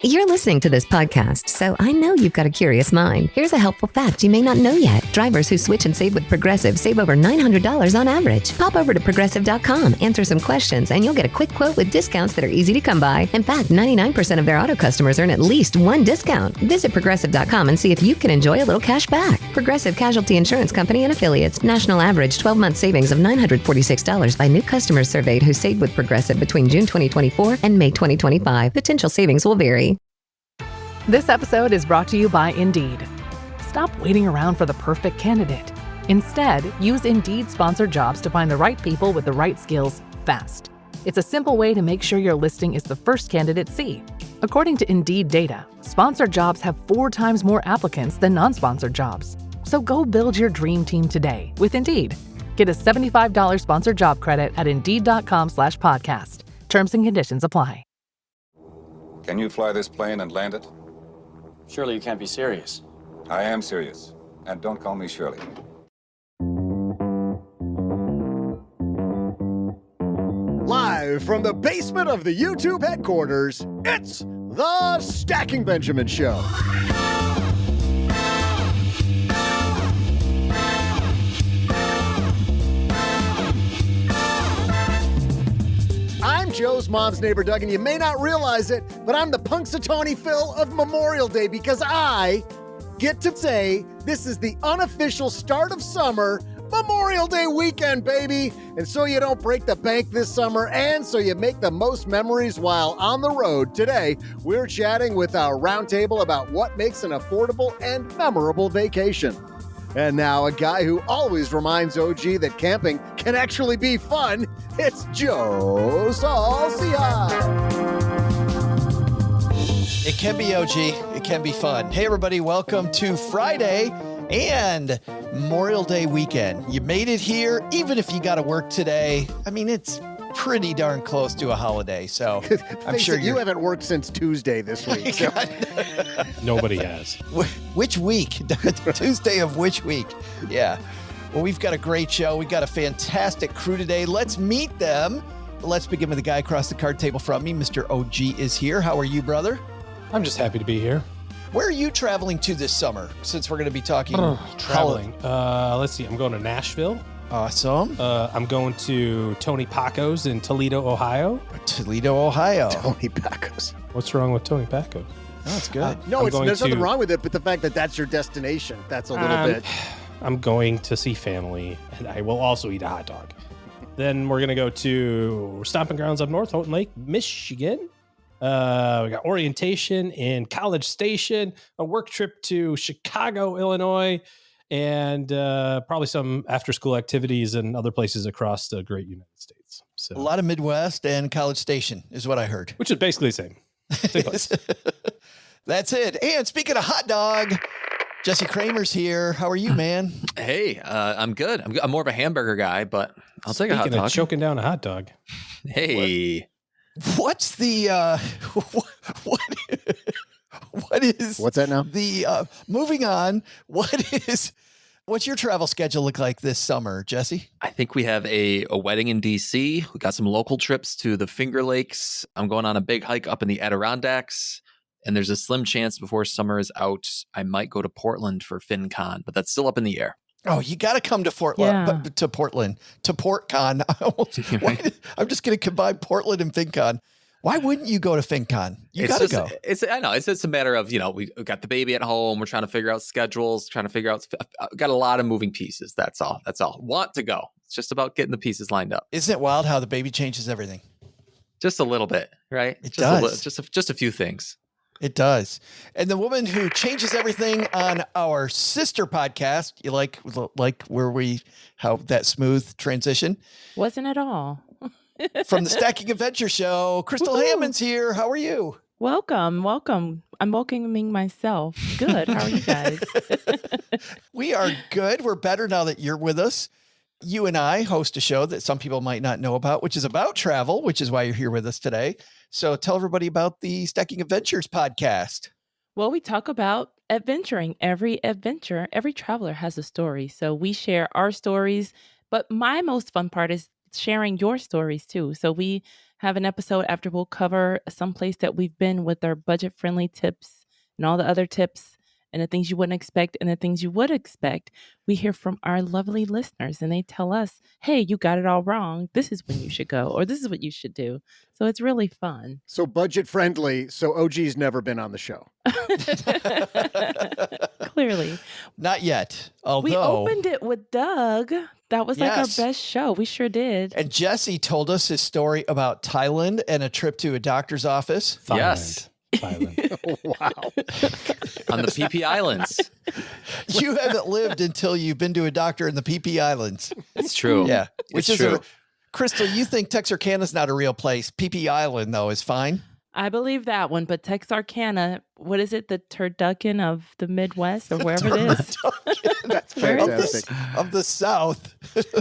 You're listening to this podcast, so I know you've got a curious mind. Here's a helpful fact you may not know yet. Drivers who switch and save with Progressive save over $900 on average. Pop over to Progressive.com, answer some questions, and you'll get a quick quote with discounts that are easy to come by. In fact, 99% of their auto customers earn at least one discount. Visit Progressive.com and see if you can enjoy a little cash back. Progressive Casualty Insurance Company and Affiliates. National average 12-month savings of $946 by new customers surveyed who saved with Progressive between June 2024 and May 2025. Potential savings will vary. This episode is brought to you by Indeed. Stop waiting around for the perfect candidate. Instead, use Indeed sponsored jobs to find the right people with the right skills fast. It's a simple way to make sure your listing is the first candidates see. According to Indeed data, sponsored jobs have 4 times more applicants than non-sponsored jobs. So go build your dream team today with Indeed. Get a $75 sponsored job credit at Indeed.com/podcast. Terms and conditions apply. Can you fly this plane and land it? Surely you can't be serious. I am serious. And don't call me Shirley. Live from the basement of the YouTube headquarters, it's the Stacking Benjamin Show. I'm Joe's mom's neighbor, Doug, and you may not realize it, but I'm the Punxsutawney Phil of Memorial Day because I get to say this is the unofficial start of summer, Memorial Day weekend, baby. And so you don't break the bank this summer, and so you make the most memories while on the road. Today, we're chatting with our roundtable about what makes an affordable and memorable vacation. And now, a guy who always reminds OG that camping can actually be fun, it's Joe Saul-Sehy. It can be OG. It can be fun. Hey, everybody. Welcome to Friday and Memorial Day weekend. You made it here, even if you got to work today. I mean, it's pretty darn close to a holiday, so I'm sure you haven't worked since Tuesday this week. So. Nobody has. Which week? Tuesday of which week? Yeah. Well, we've got a great show. We've got a fantastic crew today. Let's meet them. Let's begin with the guy across the card table from me. Mr. OG is here. How are you, brother? I'm just happy to be here. Where are you traveling to this summer, since we're going to be talking traveling? Let's see. I'm going to Nashville. Awesome. I'm going to Tony Paco's in Toledo, Ohio. Toledo, Ohio. Tony Paco's. What's wrong with Tony Paco's? Oh, that's good. There's nothing wrong with it, but the fact that that's your destination, that's a little bit. I'm going to see family, and I will also eat a hot dog. Then we're going to go to Stomping Grounds up north, Houghton Lake, Michigan. We got orientation in College Station, a work trip to Chicago, Illinois, and probably some after-school activities and other places across the great United States. So a lot of Midwest and College Station is what I heard. Which is basically the same. Same place. That's it. And speaking of hot dog, Jesse Cramer's here. How are you, man? Hey, I'm good. I'm more of a hamburger guy, but I'll take a hot dog. Choking down a hot dog. Hey. What's the what is what's that now? The moving on, what's your travel schedule look like this summer, Jesse? I think we have a wedding in DC. We got some local trips to the Finger Lakes. I'm going on a big hike up in the Adirondacks. And there's a slim chance before summer is out, I might go to Portland for FinCon, but that's still up in the air. Oh, you got to come to Portland, to PortCon. I'm just going to combine Portland and FinCon. Why wouldn't you go to FinCon? You got to go. I know. It's just a matter of, we got the baby at home. We're trying to figure out schedules, got a lot of moving pieces. That's all. Want to go. It's just about getting the pieces lined up. Isn't it wild how the baby changes everything? Just a little bit, right? It does. Just a few things. It does. And the woman who changes everything on our sister podcast, you like how that smooth transition? Wasn't at all. From the Stacking Adventure Show, Crystal Hammond's here. How are you? Welcome. I'm welcoming myself. Good. How are you guys? We are good. We're better now that you're with us. You and I host a show that some people might not know about, which is about travel, which is why you're here with us today. So tell everybody about the Stacking Adventures podcast. Well, we talk about adventuring. Every traveler has a story. So we share our stories, but my most fun part is sharing your stories too. So we have an episode after we'll cover someplace that we've been with our budget-friendly tips and all the other tips and the things you wouldn't expect and the things you would expect. We hear from our lovely listeners and they tell us, hey, you got it all wrong. This is when you should go, or this is what you should do. So it's really fun. So budget friendly. So OG's never been on the show. Clearly. Not yet. Although We opened it with Doug. That was like our best show. We sure did. And Jesse told us his story about Thailand and a trip to a doctor's office. Yes. Thailand. Wow. On the PP Islands. You haven't lived until you've been to a doctor in the PP Islands. It's true. Yeah. Which It's is true. Crystal, you think Texarkana's not a real place. PP Island, though, is fine. I believe that one, but Texarkana, what is it? The turducken of the Midwest or wherever it is. That's Where is fantastic. Of the South.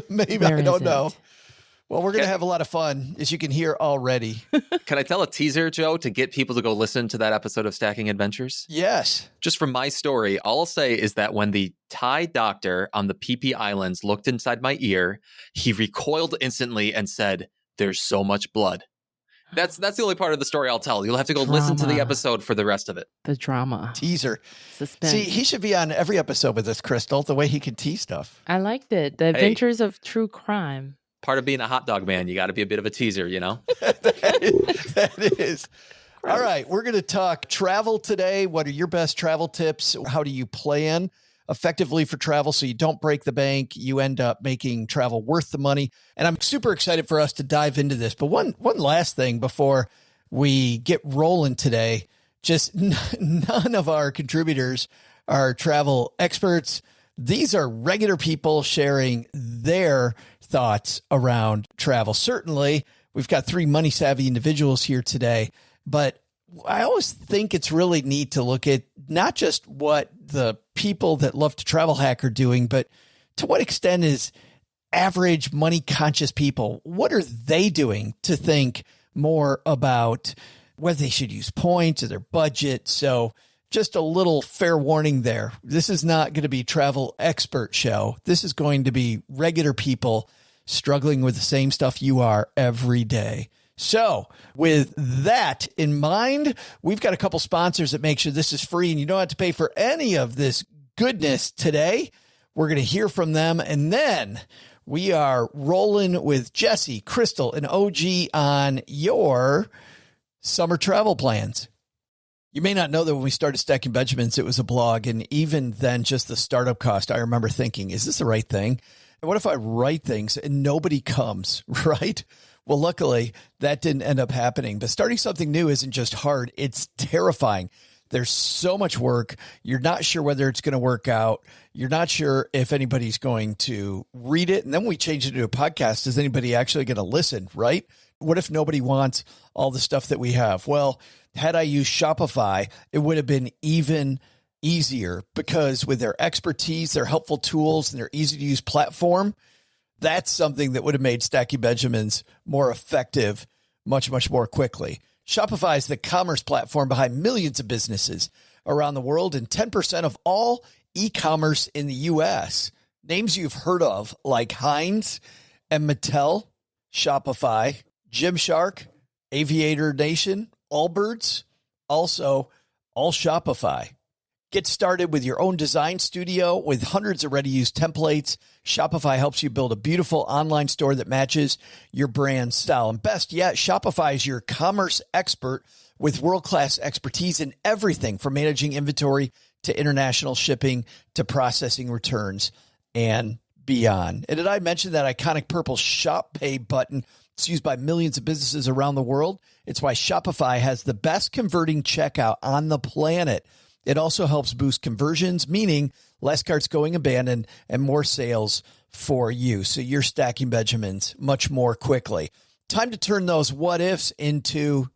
Maybe, Where I don't is know. it? Well, we're going to have a lot of fun, as you can hear already. Can I tell a teaser, Joe, to get people to go listen to that episode of Stacking Adventures? Yes. Just from my story, all I'll say is that when the Thai doctor on the PP Islands looked inside my ear, he recoiled instantly and said, "There's so much blood." That's the only part of the story I'll tell. You'll have to go listen to the Drama. episode for the rest of it. The drama. Teaser. Suspense. See, he should be on every episode with us, Crystal, the way he can tease stuff. I liked it. The Adventures of True Crime. Part of being a hot dog man, you got to be a bit of a teaser, you know? That is. All right, we're going to talk travel today. What are your best travel tips? How do you plan effectively for travel so you don't break the bank? You end up making travel worth the money. And I'm super excited for us to dive into this. But one last thing before we get rolling today, just none of our contributors are travel experts. These are regular people sharing their thoughts around travel. Certainly, we've got three money savvy individuals here today, but I always think it's really neat to look at not just what the people that love to travel hack are doing, but to what extent is average money conscious people, what are they doing to think more about whether they should use points or their budget? So just a little fair warning there. This is not going to be a travel expert show. This is going to be regular people struggling with the same stuff you are every day. So with that in mind, we've got a couple sponsors that make sure this is free and you don't have to pay for any of this goodness today. We're going to hear from them. And then we are rolling with Jesse, Crystal, and OG on your summer travel plans. You may not know that when we started Stacking Benjamins, it was a blog. And even then, just the startup cost, I remember thinking, is this the right thing? And what if I write things and nobody comes, right? Well, luckily, that didn't end up happening. But starting something new isn't just hard. It's terrifying. There's so much work. You're not sure whether it's going to work out. You're not sure if anybody's going to read it. And then we changed it to a podcast. Is anybody actually going to listen, right? What if nobody wants all the stuff that we have? Well, had I used Shopify, it would have been even easier because with their expertise, their helpful tools, and their easy-to-use platform, that's something that would have made Stacking Benjamins more effective much, much more quickly. Shopify is the commerce platform behind millions of businesses around the world and 10% of all e-commerce in the U.S. Names you've heard of like Heinz and Mattel, Shopify, Gymshark, Aviator Nation, Allbirds, also all Shopify. Get started with your own design studio with hundreds of ready-to-use templates. Shopify helps you build a beautiful online store that matches your brand style. And best yet, Shopify is your commerce expert with world-class expertise in everything from managing inventory to international shipping to processing returns and beyond. And did I mention that iconic purple Shop Pay button? It's used by millions of businesses around the world. It's why Shopify has the best converting checkout on the planet. It also helps boost conversions, meaning less carts going abandoned and more sales for you. So you're stacking Benjamins much more quickly. Time to turn those what ifs into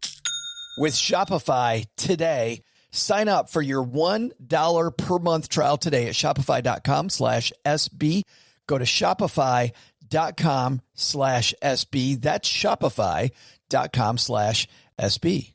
with Shopify today. Sign up for your $1 per month trial today at shopify.com/SB. Go to shopify.com/SB. That's shopify.com/SB.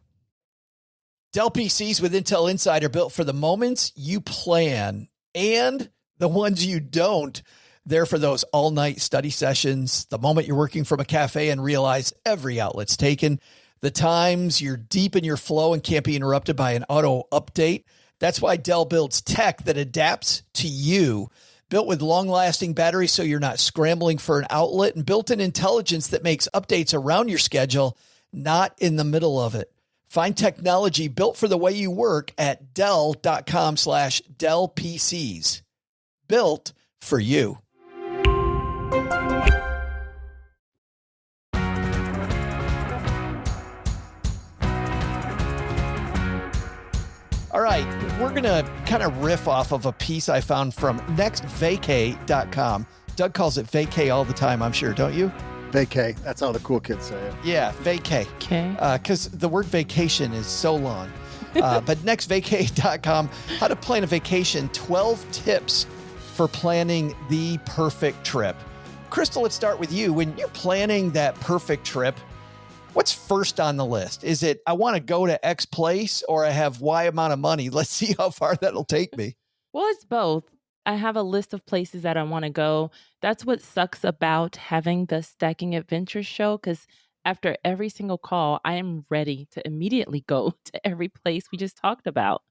Dell PCs with Intel Inside are built for the moments you plan and the ones you don't. There for those all-night study sessions, the moment you're working from a cafe and realize every outlet's taken, the times you're deep in your flow and can't be interrupted by an auto update. That's why Dell builds tech that adapts to you. Built with long-lasting batteries so you're not scrambling for an outlet, and built-in intelligence that makes updates around your schedule, not in the middle of it. Find technology built for the way you work at Dell.com/Dell PCs. Built for you. All right, we're going to kind of riff off of a piece I found from nextvacay.com. Doug calls it vacay all the time, I'm sure, don't you? Vacay. That's how the cool kids say it. Yeah, vacay. Okay. Because the word vacation is so long. But nextvacay.com, how to plan a vacation, 12 tips for planning the perfect trip. Crystal, let's start with you. When you're planning that perfect trip, what's first on the list? Is it, I want to go to X place, or I have Y amount of money? Let's see how far that'll take me. Well, it's both. I have a list of places that I want to go. That's what sucks about having the Stacking Adventures show, because after every single call, I am ready to immediately go to every place we just talked about.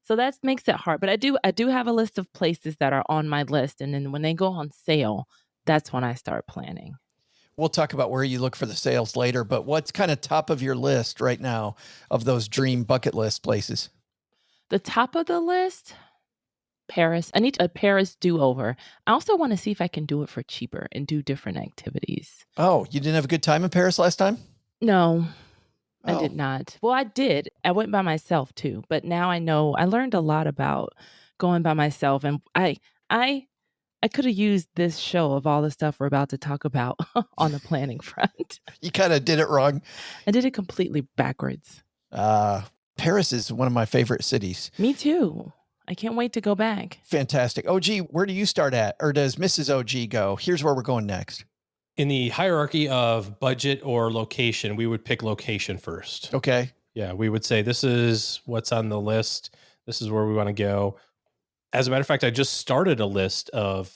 So that makes it hard. But I do have a list of places that are on my list. And then when they go on sale, that's when I start planning. We'll talk about where you look for the sales later, but what's kind of top of your list right now of those dream bucket list places? The top of the list, Paris. I need a Paris do-over. I also want to see if I can do it for cheaper and do different activities. Oh, you didn't have a good time in Paris last time? No, I did not. Well, I did. I went by myself too, but now I know. I learned a lot about going by myself, and I could have used this show of all the stuff we're about to talk about on the planning front. You kind of did it wrong. I did it completely backwards. Paris is one of my favorite cities. Me too. I can't wait to go back. Fantastic. OG, where do you start at? Or does Mrs. OG go? Here's where we're going next. In the hierarchy of budget or location, we would pick location first. Okay. Yeah, we would say this is what's on the list. This is where we want to go. As a matter of fact, I just started a list of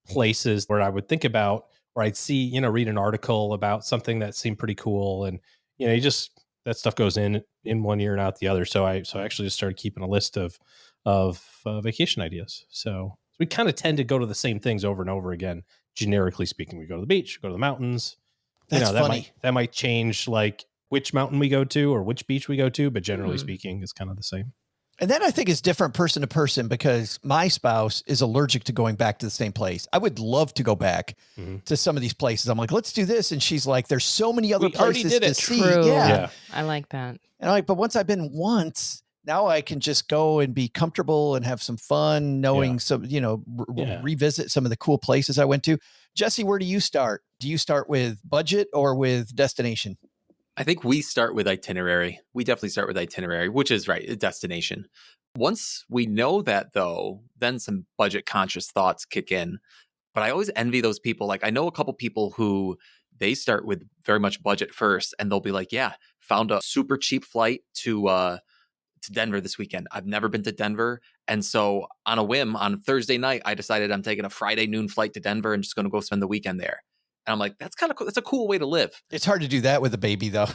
places where I would think about, where I'd see, read an article about something that seemed pretty cool. And, that stuff goes in one ear and out the other. So I actually just started keeping a list of vacation ideas. So we kind of tend to go to the same things over and over again. Generically speaking, we go to the beach, go to the mountains. That's funny. That might change like which mountain we go to or which beach we go to, but generally speaking, it's kind of the same. And that I think is different person to person, because my spouse is allergic to going back to the same place. I would love to go back to some of these places. I'm like, let's do this. And she's like, there's so many other places to see. True. Yeah. I like that. And I'm like, but once I've been once, now I can just go and be comfortable and have some fun knowing some, revisit some of the cool places I went to. Jesse, where do you start? Do you start with budget or with destination? I think we start with itinerary. We definitely start with itinerary, which is right, a destination. Once we know that, though, then some budget conscious thoughts kick in. But I always envy those people. Like, I know a couple people who they start with very much budget first, and they'll be like, yeah, found a super cheap flight to Denver this weekend. I've never been to Denver. And so on a whim, on Thursday night, I decided I'm taking a Friday noon flight to Denver and just going to go spend the weekend there. And I'm like, that's kind of cool. That's a cool way to live. It's hard to do that with a baby, though.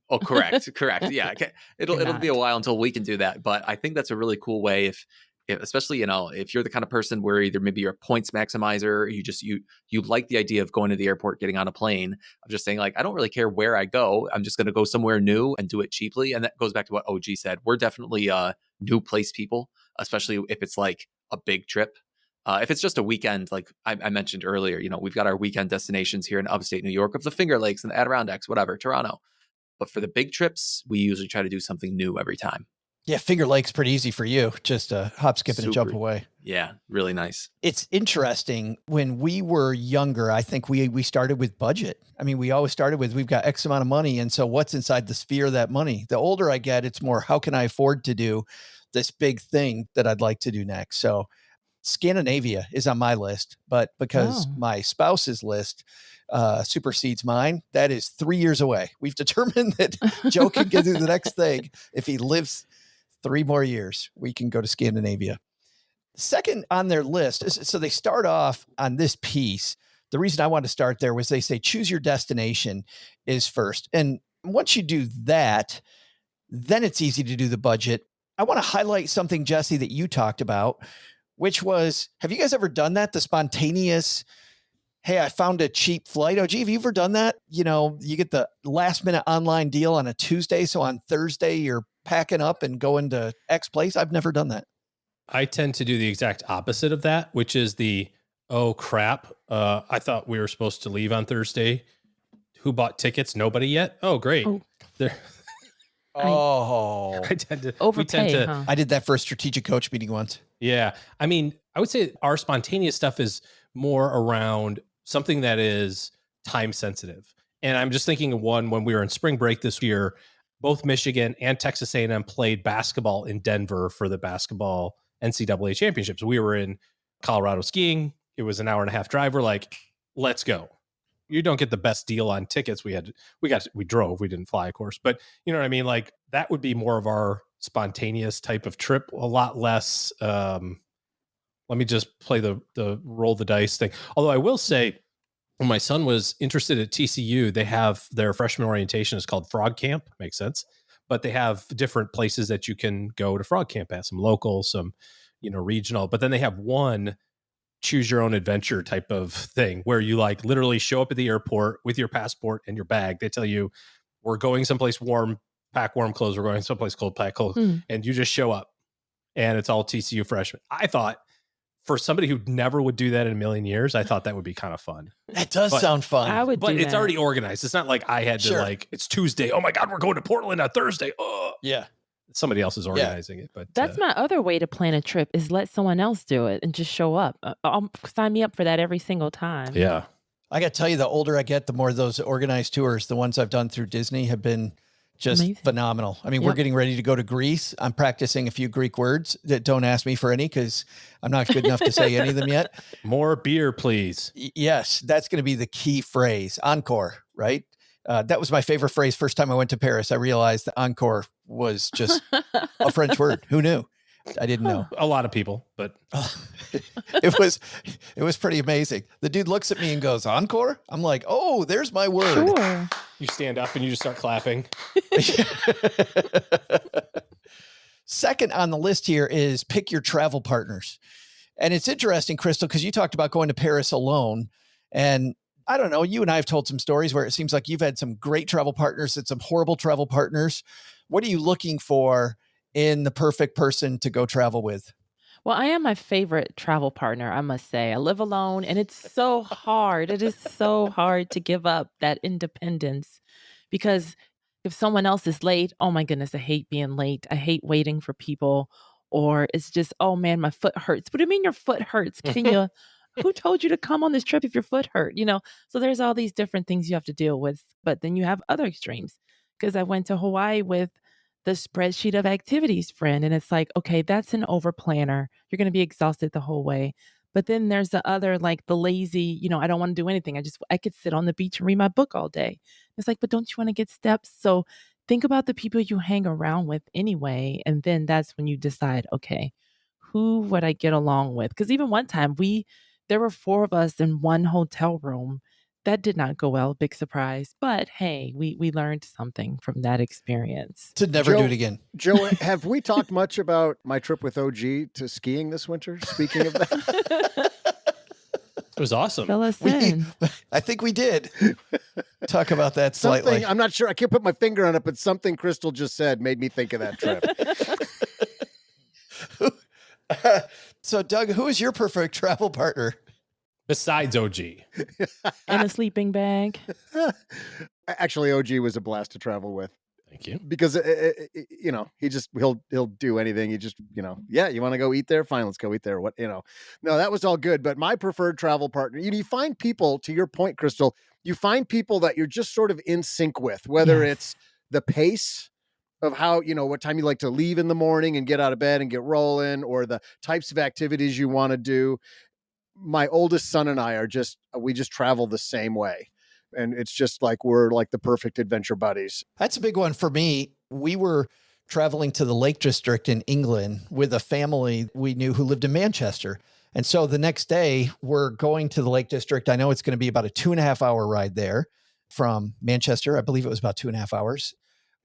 Oh, correct. Yeah. It'll be a while until we can do that. But I think that's a really cool way if especially, if you're the kind of person where either maybe you're a points maximizer, or you like the idea of going to the airport, getting on a plane, of just saying like, I don't really care where I go. I'm just going to go somewhere new and do it cheaply. And that goes back to what OG said. We're definitely new place people, especially if it's like a big trip. If it's just a weekend, like I mentioned earlier, we've got our weekend destinations here in upstate New York of the Finger Lakes and the Adirondacks, whatever, Toronto. But for the big trips, we usually try to do something new every time. Yeah, Finger Lakes pretty easy for you. Just a hop, skip, and a jump away. Yeah, really nice. It's interesting. When we were younger, I think we started with budget. I mean, we always started with, we've got X amount of money. And so what's inside the sphere of that money? The older I get, it's more, how can I afford to do this big thing that I'd like to do next? So Scandinavia is on my list, but because my spouse's list supersedes mine, that is 3 years away. We've determined that Joe can get to the next thing. If he lives 3 more years, we can go to Scandinavia. Second on their list, so they start off on this piece. The reason I wanted to start there was they say choose your destination is first. And once you do that, then it's easy to do the budget. I want to highlight something, Jesse, that you talked about, which was, have you guys ever done that? The spontaneous, hey, I found a cheap flight. Oh, gee, have you ever done that? You know, you get the last minute online deal on a Tuesday. So on Thursday, you're packing up and going to X place. I've never done that. I tend to do the exact opposite of that, which is oh crap. I thought we were supposed to leave on Thursday. Who bought tickets? Nobody yet. Oh, great. Oh. I tend to overpay. Huh? I did that for a strategic coach meeting once. Yeah. I mean, I would say our spontaneous stuff is more around something that is time sensitive. And I'm just thinking of one when we were in spring break this year, both Michigan and Texas A&M played basketball in Denver for the basketball NCAA championships. We were in Colorado skiing. It was an 1.5-hour drive. We're like, let's go. You don't get the best deal on tickets. We drove, we didn't fly, of course, but you know what I mean? Like that would be more of our spontaneous type of trip, a lot less. Let me just play the roll the dice thing. Although I will say when my son was interested at TCU, they have their freshman orientation is called Frog Camp. Makes sense. But they have different places that you can go to Frog Camp at, some local, some, regional, but then they have one choose your own adventure type of thing where you like literally show up at the airport with your passport and your bag. They tell you we're going someplace warm, pack warm clothes. We're going someplace cold, pack cold. And you just show up and it's all TCU freshmen. I thought for somebody who never would do that in a million years, I thought that would be kind of fun. That does sound fun. I would, but it's already organized. It's not like I had to it's Tuesday. Oh my God, we're going to Portland on Thursday. Oh yeah. Somebody else is organizing it, but that's my other way to plan a trip is let someone else do it and just show up. I'll sign me up for that every single time. Yeah. I got to tell you, the older I get, the more those organized tours, the ones I've done through Disney have been just amazing. Phenomenal. I mean, we're getting ready to go to Greece. I'm practicing a few Greek words that don't ask me for any because I'm not good enough to say any of them yet. More beer, please. Yes. That's going to be the key phrase. Encore, right? That was my favorite phrase. First time I went to Paris, I realized that encore was just a French word. Who knew? I didn't know. A lot of people, but it was pretty amazing. The dude looks at me and goes, encore? I'm like, oh, there's my word. Sure. You stand up and you just start clapping. Second on the list here is pick your travel partners. And it's interesting, Crystal, because you talked about going to Paris alone. And I don't know, you and I have told some stories where it seems like you've had some great travel partners and some horrible travel partners. What are you looking for in the perfect person to go travel with? Well, I am my favorite travel partner, I must say. I live alone and it's so hard. It is so hard to give up that independence because if someone else is late, oh my goodness, I hate being late. I hate waiting for people. Or it's just, oh man, my foot hurts. What do you mean your foot hurts? Can you... Who told you to come on this trip if your foot hurt? So there's all these different things you have to deal with. But then you have other extremes because I went to Hawaii with the spreadsheet of activities friend. And it's like, okay, that's an over planner. You're going to be exhausted the whole way. But then there's the other, like the lazy, I don't want to do anything. I could sit on the beach and read my book all day. It's like, but don't you want to get steps? So think about the people you hang around with anyway. And then that's when you decide, okay, who would I get along with? Because even one time there were 4 of us in one hotel room. That did not go well. Big surprise. But hey, we learned something from that experience. To never do it again. Joe, have we talked much about my trip with OG to skiing this winter? Speaking of that. It was awesome. Fill us in. I think we did talk about that slightly. I'm not sure. I can't put my finger on it, but something Crystal just said made me think of that trip. So, Doug, who is your perfect travel partner? Besides OG. In a sleeping bag. Actually, OG was a blast to travel with. Thank you. Because, he'll do anything. He just, yeah, you want to go eat there? Fine, let's go eat there. No, that was all good. But my preferred travel partner, you find people, to your point, Crystal, you find people that you're just sort of in sync with, whether it's the pace of how, what time you like to leave in the morning and get out of bed and get rolling, or the types of activities you want to do. My oldest son and I we just travel the same way. And it's just like, we're like the perfect adventure buddies. That's a big one for me. We were traveling to the Lake District in England with a family we knew who lived in Manchester. And so the next day we're going to the Lake District. I know it's going to be about a 2.5 hour ride there from Manchester. I believe it was about 2.5 hours.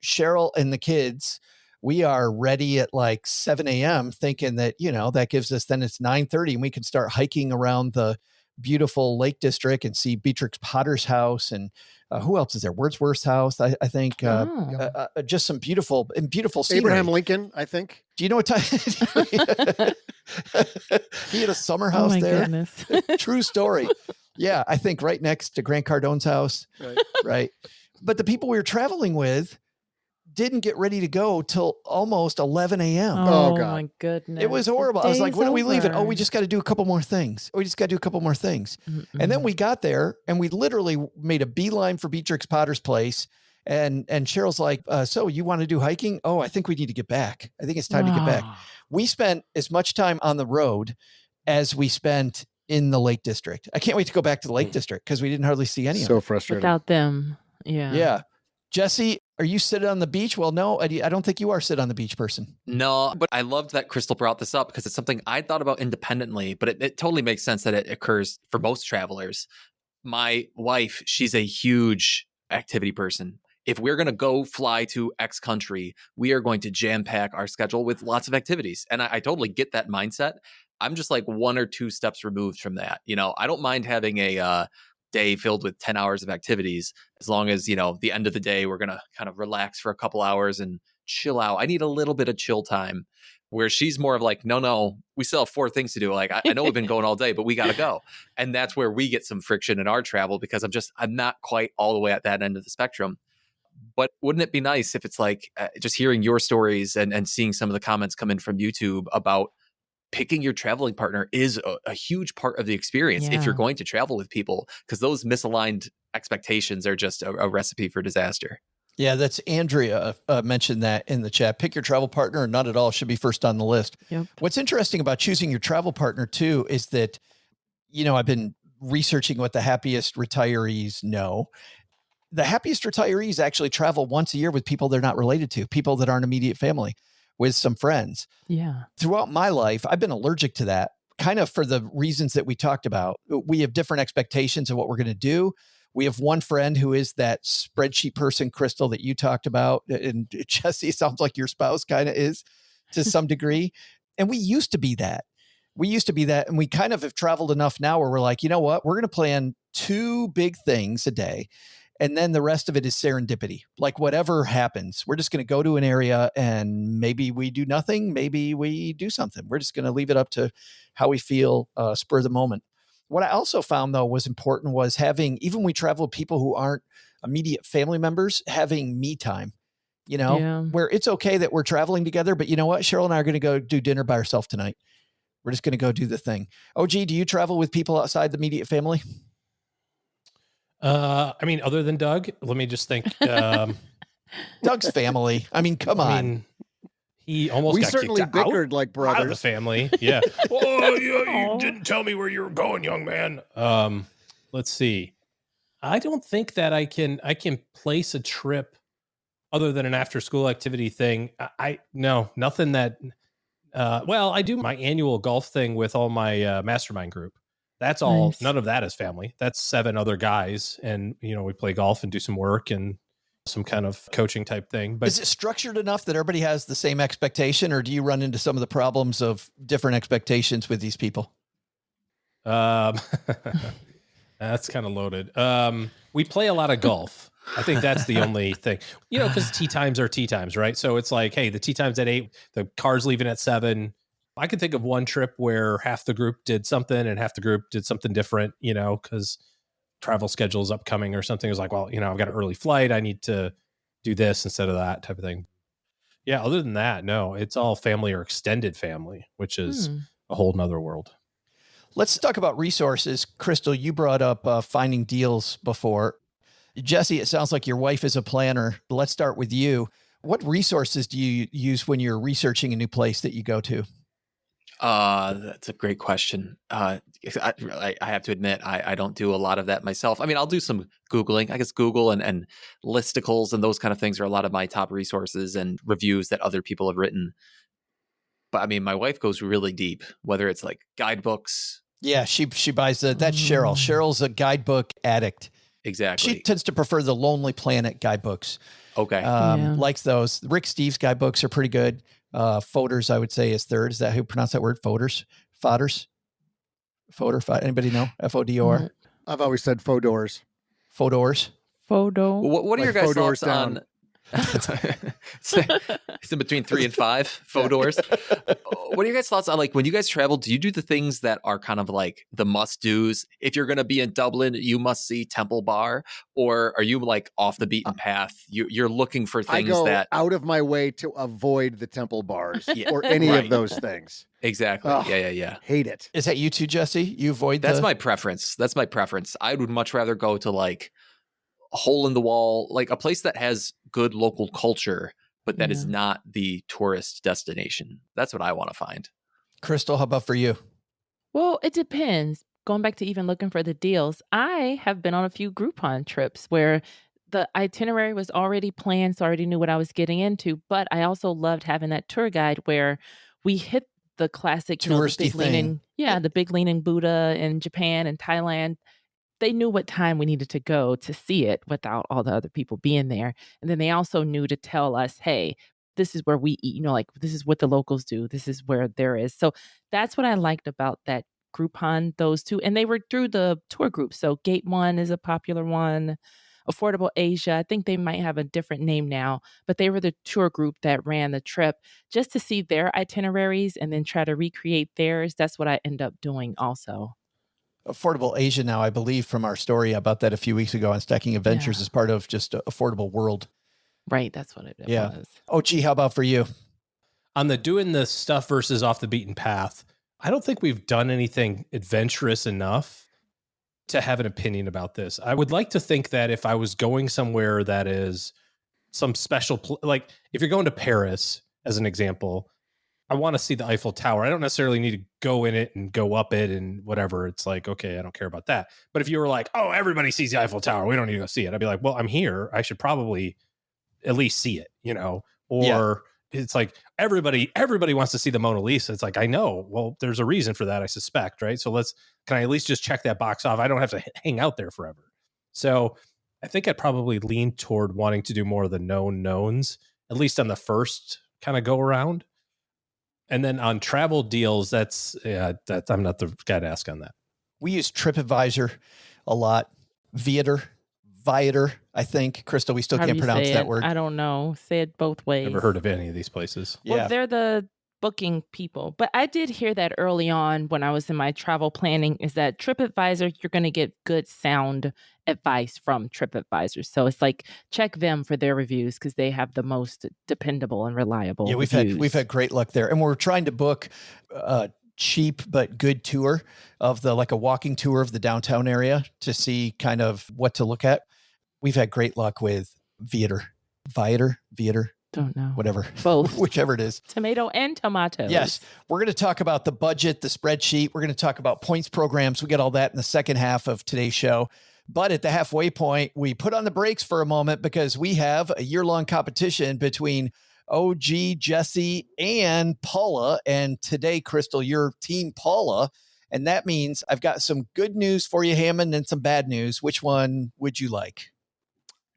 Cheryl and the kids, we are ready at like 7 a.m. thinking that, that gives us, then it's 9:30 and we can start hiking around the beautiful Lake District and see Beatrix Potter's house. And who else is there? Wordsworth's house. I think just some beautiful scenery. Abraham Lincoln, I think. Do you know what time? He had a summer house there. Goodness. True story. Yeah. I think right next to Grant Cardone's house. Right. But the people we were traveling with didn't get ready to go till almost 11 a.m. Oh, God. My goodness. It was horrible. I was like, when are we leaving? over. Oh, we just got to do a couple more things. And then we got there and we literally made a beeline for Beatrix Potter's place. And Cheryl's like, so you want to do hiking? Oh, I think we need to get back. I think it's time to get back. We spent as much time on the road as we spent in the Lake District. I can't wait to go back to the Lake District because we didn't hardly see any of So it. frustrating. Without them. Yeah. Yeah. Jesse, are you sitting on the beach? Well, no, I don't think you are sit on the beach person. No, but I loved that Crystal brought this up because it's something I thought about independently, but it totally makes sense that it occurs for most travelers. My wife, she's a huge activity person. If we're going to go fly to X country, we are going to jam pack our schedule with lots of activities. And I totally get that mindset. I'm just like 1 or 2 steps removed from that. I don't mind having a day filled with 10 hours of activities, as long as, the end of the day, we're going to kind of relax for a couple hours and chill out. I need a little bit of chill time, where she's more of like, no, we still have 4 things to do. Like, I know we've been going all day, but we got to go. And that's where we get some friction in our travel, because I'm not quite all the way at that end of the spectrum. But wouldn't it be nice if it's like just hearing your stories and seeing some of the comments come in from YouTube about picking your traveling partner is a huge part of the experience if you're going to travel with people, because those misaligned expectations are just a recipe for disaster. Yeah, that's Andrea mentioned that in the chat. Pick your travel partner, or not at all, should be first on the list. Yep. What's interesting about choosing your travel partner too is that, I've been researching what the happiest retirees know. The happiest retirees actually travel once a year with people they're not related to, people that aren't immediate family, with some friends. Yeah. Throughout my life, I've been allergic to that, kind of for the reasons that we talked about. We have different expectations of what we're going to do. We have one friend who is that spreadsheet person, Crystal, that you talked about. And Jesse, sounds like your spouse kind of is to some degree. And we used to be that. And we kind of have traveled enough now where we're like, you know what? We're going to plan 2 big things a day. And then the rest of it is serendipity. Like whatever happens, we're just going to go to an area and maybe we do nothing. Maybe we do something. We're just going to leave it up to how we feel, spur of the moment. What I also found though was important was having, even when we travel with people who aren't immediate family members, having me time, where it's okay that we're traveling together, but you know what? Cheryl and I are going to go do dinner by ourselves tonight. We're just going to go do the thing. OG, do you travel with people outside the immediate family? Other than Doug, let me just think. Doug's family. Come on. He almost We got certainly kicked out, bickered like out of brothers. the family. Yeah. Oh, you didn't tell me where you were going, young man. Let's see. I don't think that I can place a trip other than an after school activity thing. Nothing that. I do my annual golf thing with all my mastermind group. That's all. Nice. None of that is family. That's 7 other guys. And, we play golf and do some work and some kind of coaching type thing. But is it structured enough that everybody has the same expectation, or do you run into some of the problems of different expectations with these people? That's kind of loaded. We play a lot of golf. I think that's the only thing, because tee times are tee times, right? So it's like, hey, the tee time's at 8, the car's leaving at 7. I can think of one trip where half the group did something and half the group did something different, because travel schedule is upcoming or something. It was like, well, I've got an early flight. I need to do this instead of that type of thing. Yeah. Other than that, no, it's all family or extended family, which is a whole nother world. Let's talk about resources. Crystal, you brought up finding deals before. Jesse, it sounds like your wife is a planner. Let's start with you. What resources do you use when you're researching a new place that you go to? That's a great question. I have to admit, I don't do a lot of that myself. I mean, I'll do some Googling. I guess Google and listicles and those kind of things are a lot of my top resources and reviews that other people have written. But I mean, my wife goes really deep, whether it's like guidebooks. Yeah, she buys that's Cheryl. Cheryl's a guidebook addict. Exactly. She tends to prefer the Lonely Planet guidebooks. Okay. Likes those. Rick Steves guidebooks are pretty good. Fodor's, I would say, is third. Is that how you pronounce that word? Fodor's? Fodor? Anybody know? F-O-D-O-R? I've always said Fodor's. Fodor's? Photo. What are your guys' thoughts on? It's in between 3 and 5 Fodors. What are your guys' thoughts on, like, when you guys travel, do you do the things that are kind of like the must-dos? If you're going to be in Dublin, you must see Temple Bar, or are you like off the beaten path? You're looking for things I go that out of my way to avoid the Temple Bars or any of those things. Exactly. Ugh, Yeah. Hate it. Is that you too, Jesse? You avoid That's my preference. I would much rather go to like a hole in the wall, like a place that has good local culture, but that is not the tourist destination. That's what I want to find. Crystal, how about for you? Well, it depends. Going back to even looking for the deals, I have been on a few Groupon trips where the itinerary was already planned, so I already knew what I was getting into. But I also loved having that tour guide where we hit the classic touristy thing. The big leaning Buddha in Japan and Thailand. They knew what time we needed to go to see it without all the other people being there. And then they also knew to tell us, hey, this is where we eat, like this is what the locals do. This is where there is. So that's what I liked about that Groupon, those two. And they were through the tour group. So Gate 1 is a popular one. Affordable Asia, I think they might have a different name now, but they were the tour group that ran the trip just to see their itineraries and then try to recreate theirs. That's what I end up doing also. Affordable Asia now, I believe, from our story about that a few weeks ago on Stacking Adventures, is part of just Affordable World. Right, that's what it was. Oh, gee, how about for you? On the doing the stuff versus off the beaten path, I don't think we've done anything adventurous enough to have an opinion about this. I would like to think that if I was going somewhere that is some special, like if you're going to Paris, as an example, I want to see the Eiffel Tower. I don't necessarily need to go in it and go up it and whatever. It's like, okay, I don't care about that. But if you were like, oh, everybody sees the Eiffel Tower, we don't need to go see it, I'd be like, well, I'm here. I should probably at least see it, or it's like everybody wants to see the Mona Lisa. It's like, I know, well, there's a reason for that, I suspect. Right. So can I at least just check that box off? I don't have to hang out there forever. So I think I'd probably lean toward wanting to do more of the known knowns, at least on the first kind of go around. And then on travel deals, I'm not the guy to ask on that. We use TripAdvisor a lot. Viator, I think. Crystal, we still can't pronounce that word. I don't know. Say it both ways. Never heard of any of these places. Well, they're the booking people. But I did hear that early on when I was in my travel planning, is that TripAdvisor, you're going to get good sound advice from TripAdvisor. So it's like, check them for their reviews because they have the most dependable and reliable reviews. We've had great luck there. And we're trying to book a cheap but good tour of a walking tour of the downtown area to see kind of what to look at. We've had great luck with Viator. Don't know. Whatever. Both. Whichever it is. Tomato and tomatoes. Yes. We're going to talk about the budget, the spreadsheet. We're going to talk about points programs. We get all that in the second half of today's show. But at the halfway point, we put on the brakes for a moment because we have a year-long competition between OG, Jesse, and Paula. And today, Crystal, you're Team Paula. And that means I've got some good news for you, Hammond, and some bad news. Which one would you like?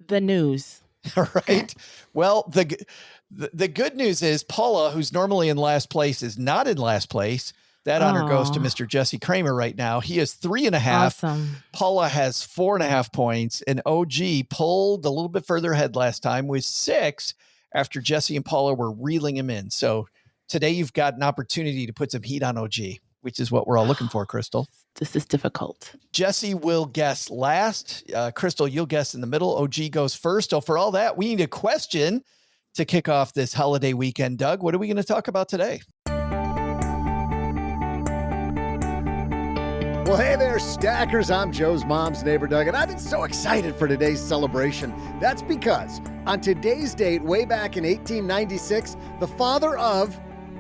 The news. All right. Well, the good news is Paula, who's normally in last place, is not in last place. That honor goes to Mr. Jesse Cramer right now. He has 3.5. Awesome. Paula has 4.5 points, and OG pulled a little bit further ahead last time with 6 after Jesse and Paula were reeling him in. So today you've got an opportunity to put some heat on OG, which is what we're all looking for, Crystal. This is difficult. Jesse will guess last. Crystal, you'll guess in the middle. OG goes first. So for all that, we need a question to kick off this holiday weekend. Doug, what are we going to talk about today? Well, hey there, Stackers. I'm Joe's mom's neighbor, Doug, and I've been so excited for today's celebration. That's because on today's date, way back in 1896, the father of,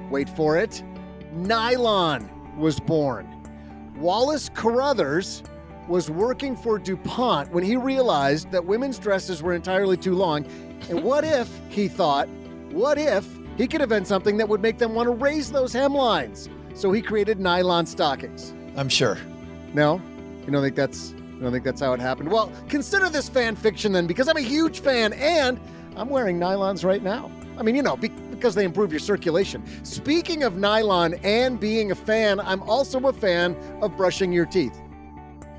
wait for it, nylon was born. Wallace Carruthers was working for DuPont when he realized that women's dresses were entirely too long. And what if, he thought, what if he could invent something that would make them want to raise those hemlines? So he created nylon stockings. I'm sure. No? You don't think that's how it happened? Well, consider this fan fiction then, because I'm a huge fan and I'm wearing nylons right now. I mean, because they improve your circulation. Speaking of nylon and being a fan, I'm also a fan of brushing your teeth.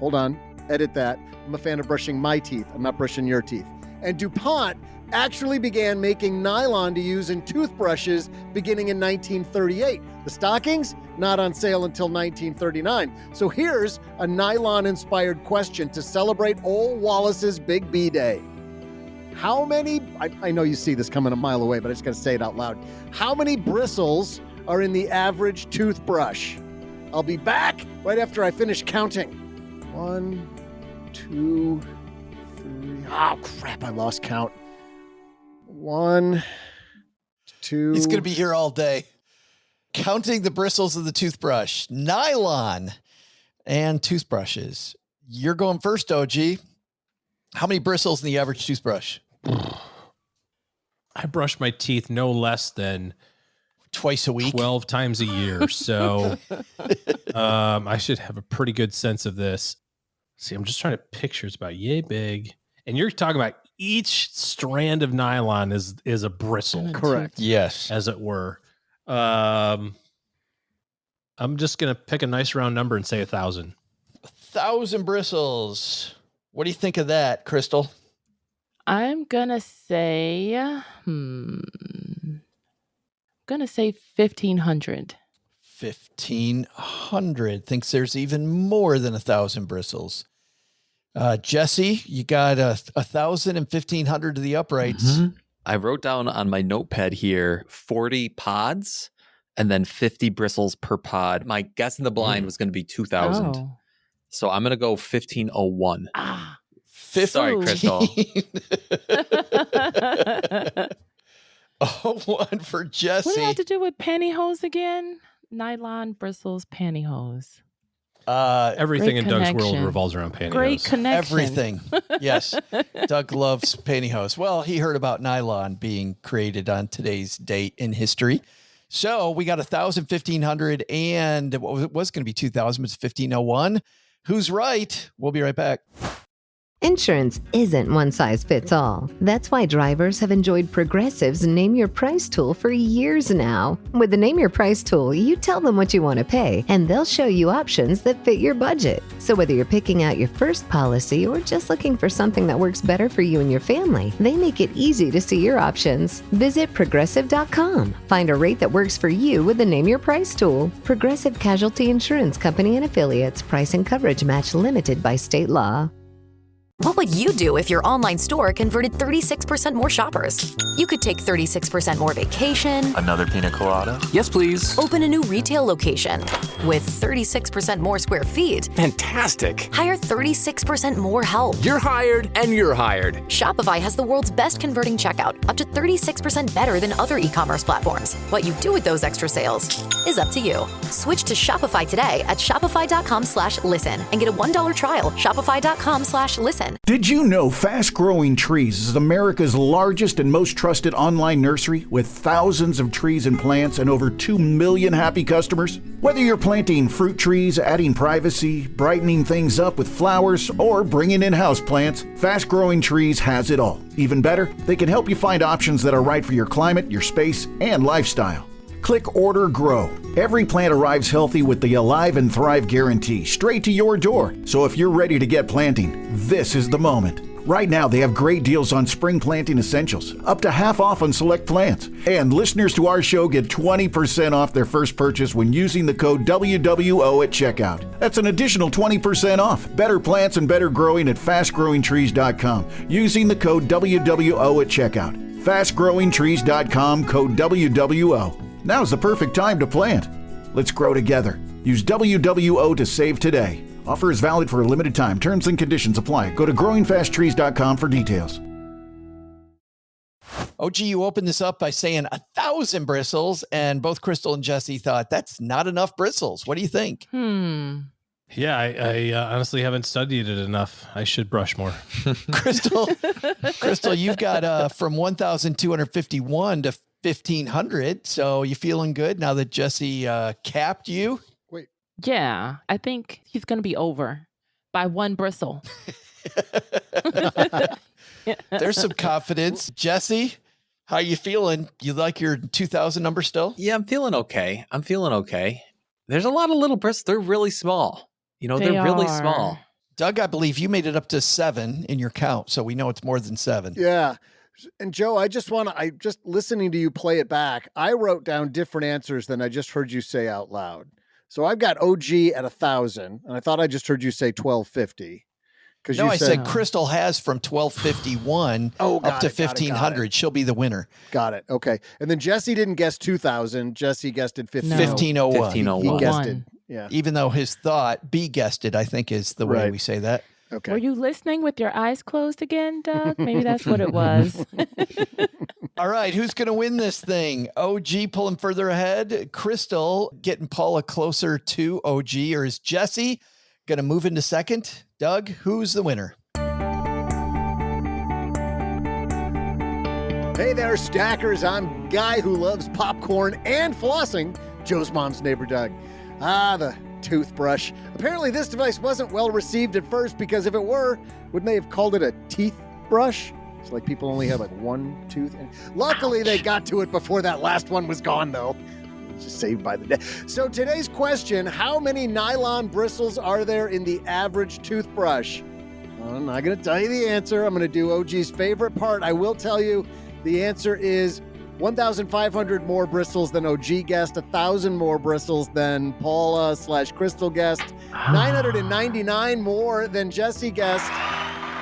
Hold on, edit that. I'm a fan of brushing my teeth. I'm not brushing your teeth. And DuPont actually began making nylon to use in toothbrushes beginning in 1938. The stockings, not on sale until 1939. So here's a nylon-inspired question to celebrate old Wallace's Big B Day. How many, I know you see this coming a mile away, but I just got to say it out loud. How many bristles are in the average toothbrush? I'll be back right after I finish counting. 1, 2, 3. Oh, crap, I lost count. 1, 2. He's going to be here all day. Counting the bristles of the toothbrush, nylon, and toothbrushes. You're going first, OG. How many bristles in the average toothbrush? I brush my teeth no less than twice a week, 12 times a year. So I should have a pretty good sense of this. See, I'm just trying to picture. It's about yay big. And you're talking about each strand of nylon is a bristle. Correct. Yes. As it were. I'm just going to pick a nice round number and say 1,000. 1,000 bristles. What do you think of that, Crystal? I'm gonna say, 1,500. 1,500. Thinks there's even more than 1,000 bristles. Jesse, you got 1,000 and 1,500 to the uprights. Mm-hmm. I wrote down on my notepad here 40 pods and then 50 bristles per pod. My guess in the blind was going to be 2,000. Oh. So I'm going to go 1,501. Ah. Sorry, Crystal. One for Jesse. What do I have to do with pantyhose again? Nylon bristles pantyhose. Everything in Doug's world revolves around pantyhose. Great connection. Everything. Yes. Doug loves pantyhose. Well, he heard about nylon being created on today's date in history. So we got 1,000, 1,500, and what was going to be 2,000, it's 1,501. Who's right? We'll be right back. Insurance isn't one size fits all. That's why drivers have enjoyed Progressive's Name Your Price tool for years now. With the Name Your Price tool, you tell them what you want to pay, and they'll show you options that fit your budget. So whether you're picking out your first policy or just looking for something that works better for you and your family, they make it easy to see your options. Visit Progressive.com. Find a rate that works for you with the Name Your Price tool. Progressive Casualty Insurance Company and Affiliates. Price and coverage match limited by state law. What would you do if your online store converted 36% more shoppers? You could take 36% more vacation. Another pina colada? Yes, please. Open a new retail location with 36% more square feet. Fantastic. Hire 36% more help. You're hired and you're hired. Shopify has the world's best converting checkout, up to 36% better than other e-commerce platforms. What you do with those extra sales is up to you. Switch to Shopify today at shopify.com/listen and get a $1 trial. Shopify.com/listen. Did you know Fast Growing Trees is America's largest and most trusted online nursery with thousands of trees and plants and over 2 million happy customers? Whether you're planting fruit trees, adding privacy, brightening things up with flowers, or bringing in houseplants, Fast Growing Trees has it all. Even better, they can help you find options that are right for your climate, your space, and lifestyle. Click Order Grow. Every plant arrives healthy with the Alive and Thrive guarantee straight to your door. So if you're ready to get planting, this is the moment. Right now, they have great deals on spring planting essentials, up to half off on select plants. And listeners to our show get 20% off their first purchase when using the code WWO at checkout. That's an additional 20% off. Better plants and better growing at fastgrowingtrees.com using the code WWO at checkout. Fastgrowingtrees.com, code WWO. Now's the perfect time to plant. Let's grow together. Use WWO to save today. Offer is valid for a limited time. Terms and conditions apply. Go to growingfasttrees.com for details. OG, you opened this up by saying 1,000 bristles, and both Crystal and Jesse thought that's not enough bristles. What do you think? Yeah, I honestly haven't studied it enough. I should brush more. Crystal, you've got from 1,251 to 1,500. So you feeling good now that Jesse capped you? Wait. Yeah, I think he's going to be over by one bristle. There's some confidence. Jesse, how you feeling? You like your 2,000 number still? Yeah, I'm feeling okay. There's a lot of little bristles. They're really small. They're really small. Doug, I believe you made it up to 7 in your count, so we know it's more than 7. Yeah. And Joe, I just listening to you play it back, I wrote down different answers than I just heard you say out loud. So I've got OG at 1,000, and I thought I just heard you say 1,250. No, I said Crystal has from 1,251 up to 1,500. She'll be the winner. Got it. Okay. And then Jesse didn't guess 2,000. Jesse guessed it 1,501. 1,501. He guessed it. Yeah. Even though his thought, B guessed it, I think is the way we say that. Okay. Were you listening with your eyes closed again, Doug? Maybe that's what it was. All right, who's going to win this thing? OG pulling further ahead, Crystal getting Paula closer to OG, or is Jesse going to move into second? Doug, who's the winner? Hey there, stackers. I'm guy who loves popcorn and flossing, Joe's mom's neighbor, Doug. The toothbrush. Apparently this device wasn't well received at first, because if it were, wouldn't they have called it a teeth brush? It's like people only have like one tooth. Luckily, they got to it before that last one was gone, though. Just saved by the day. So today's question, how many nylon bristles are there in the average toothbrush? I'm not going to tell you the answer. I'm going to do OG's favorite part. I will tell you the answer is 1,500 more bristles than OG guessed, 1,000 more bristles than Paula/Crystal guessed, 999 more than Jesse guessed,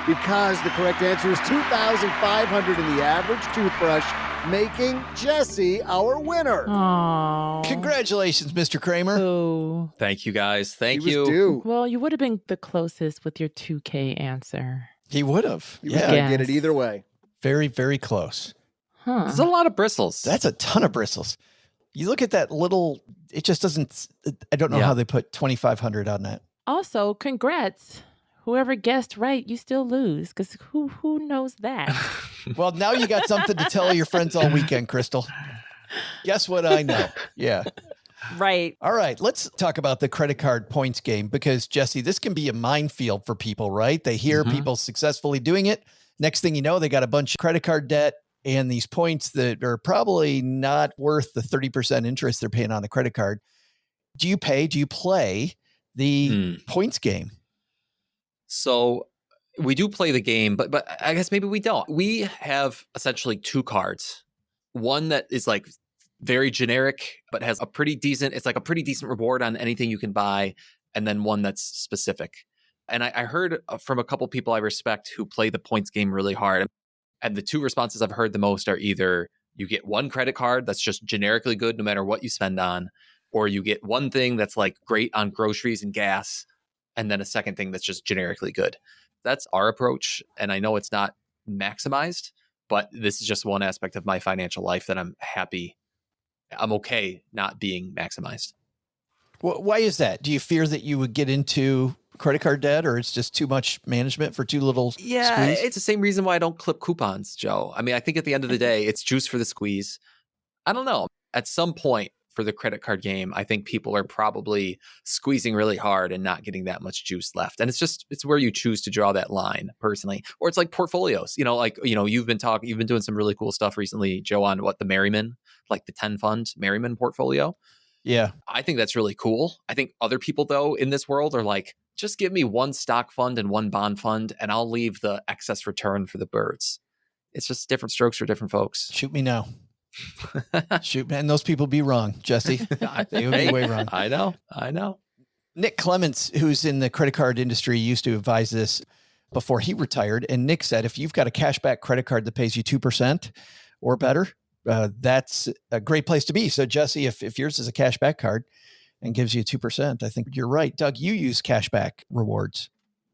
because the correct answer is 2,500 in the average toothbrush, making Jesse our winner. Aww. Congratulations, Mr. Cramer. Oh. Thank you, guys. Thank He you. was due. Well, you would have been the closest with your 2K answer. He would have. He was going to get it either way. Very, very close. Huh. There's a lot of bristles. That's a ton of bristles. You look at that little, it just doesn't, I don't know how they put 2,500 on that. Also, congrats. Whoever guessed right, you still lose, because who knows that? Well, now you got something to tell your friends all weekend, Crystal. Guess what I know? Yeah. Right. All right, let's talk about the credit card points game, because, Jesse, this can be a minefield for people, right? They hear people successfully doing it. Next thing you know, they got a bunch of credit card debt and these points that are probably not worth the 30% interest they're paying on the credit card. Do you play the points game? So we do play the game, but I guess maybe we don't. We have essentially 2 cards. One that is like very generic, but has a pretty decent reward on anything you can buy. And then one that's specific. And I heard from a couple people I respect who play the points game really hard. And the 2 responses I've heard the most are either you get one credit card that's just generically good no matter what you spend on, or you get one thing that's like great on groceries and gas, and then a second thing that's just generically good. That's our approach. And I know it's not maximized, but this is just one aspect of my financial life that I'm okay not being maximized. Well, why is that? Do you fear that you would get into credit card debt, or it's just too much management for too little squeeze? It's the same reason why I don't clip coupons, Joe. I mean, I think at the end of the day, it's juice for the squeeze. I don't know. At some point for the credit card game, I think people are probably squeezing really hard and not getting that much juice left. And it's where you choose to draw that line personally. Or it's like portfolios, you've been doing some really cool stuff recently, Joe, on the Merriman, like the 10 fund Merriman portfolio. Yeah. I think that's really cool. I think other people, though, in this world are like, just give me one stock fund and one bond fund, and I'll leave the excess return for the birds. It's just different strokes for different folks. Shoot me now. Shoot, man. Those people be wrong, Jesse. They would be way wrong. I know. Nick Clements, who's in the credit card industry, used to advise this before he retired. And Nick said, if you've got a cashback credit card that pays you 2% or better, that's a great place to be. So, Jesse, if yours is a cashback card and gives you 2%, I think you're right. Doug, you use cashback rewards.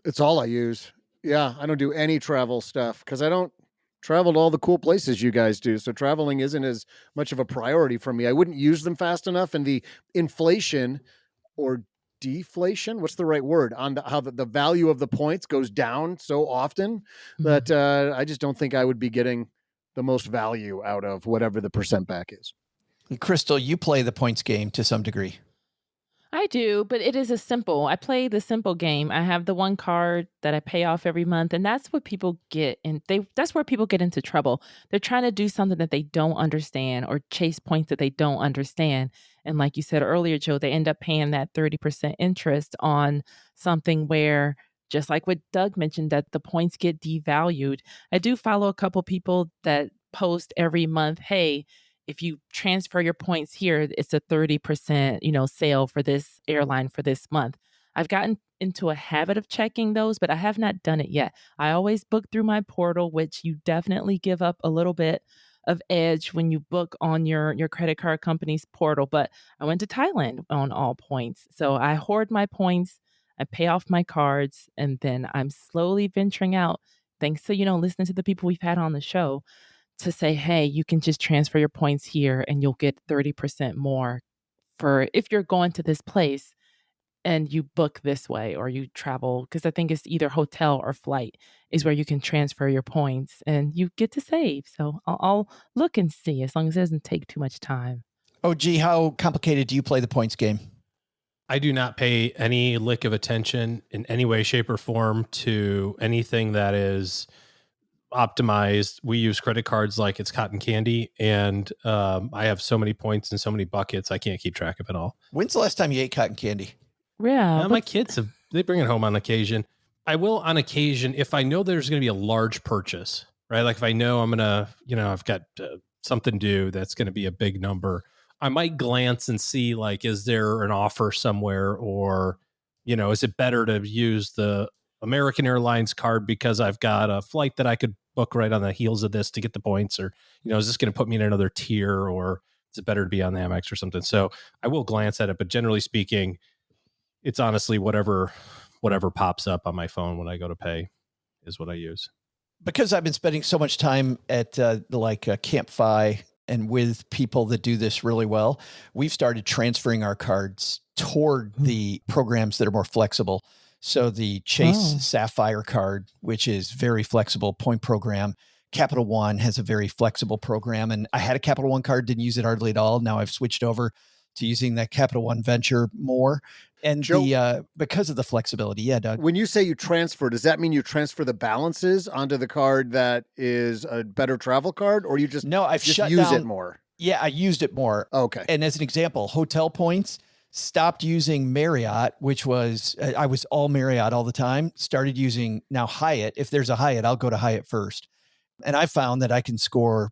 It's all I use. Yeah, I don't do any travel stuff because I don't travel to all the cool places you guys do. So traveling isn't as much of a priority for me. I wouldn't use them fast enough, and the inflation or deflation, what's the right word, on how the value of the points goes down so often that I just don't think I would be getting the most value out of whatever the percent back is. Crystal, you play the points game to some degree. I do, but it is I play the simple game. I have the one card that I pay off every month, and that's what people get. And that's where people get into trouble. They're trying to do something that they don't understand or chase points that they don't understand. And like you said earlier, Joe, they end up paying that 30% interest on something where, just like what Doug mentioned, that the points get devalued. I do follow a couple people that post every month, hey, if you transfer your points here, it's a 30%, sale for this airline for this month. I've gotten into a habit of checking those, but I have not done it yet. I always book through my portal, which you definitely give up a little bit of edge when you book on your credit card company's portal. But I went to Thailand on all points. So I hoard my points, I pay off my cards, and then I'm slowly venturing out, thanks to, listening to the people we've had on the show, to say, hey, you can just transfer your points here and you'll get 30% more for if you're going to this place and you book this way or you travel, because I think it's either hotel or flight is where you can transfer your points and you get to save. So I'll look and see, as long as it doesn't take too much time. Oh, gee, how complicated do you play the points game? I do not pay any lick of attention in any way, shape, or form to anything that is optimized. We use credit cards like it's cotton candy, and I have so many points and so many buckets I can't keep track of it all. When's the last time you ate cotton candy? Yeah, my kids they bring it home on occasion. I will on occasion if I know there's going to be a large purchase, right? Like if I know I'm gonna, I've got something due that's going to be a big number, I might glance and see like, is there an offer somewhere, or is it better to use the American Airlines card because I've got a flight that I could book right on the heels of this to get the points, or, is this going to put me in another tier, or is it better to be on the Amex or something? So I will glance at it, but generally speaking, it's honestly whatever pops up on my phone when I go to pay is what I use. Because I've been spending so much time at Campfi and with people that do this really well, we've started transferring our cards toward the programs that are more flexible. So the Chase Sapphire card, which is very flexible point program. Capital One has a very flexible program. And I had a Capital One card, didn't use it hardly at all. Now I've switched over to using that Capital One Venture more. And Joe, because of the flexibility. Yeah, Doug. When you say you transfer, does that mean you transfer the balances onto the card that is a better travel card, or you just use it more? Yeah, I used it more. Okay. And as an example, hotel points, stopped using Marriott, which was, I was all Marriott all the time, started using now Hyatt. If there's a Hyatt, I'll go to Hyatt first. And I found that I can score,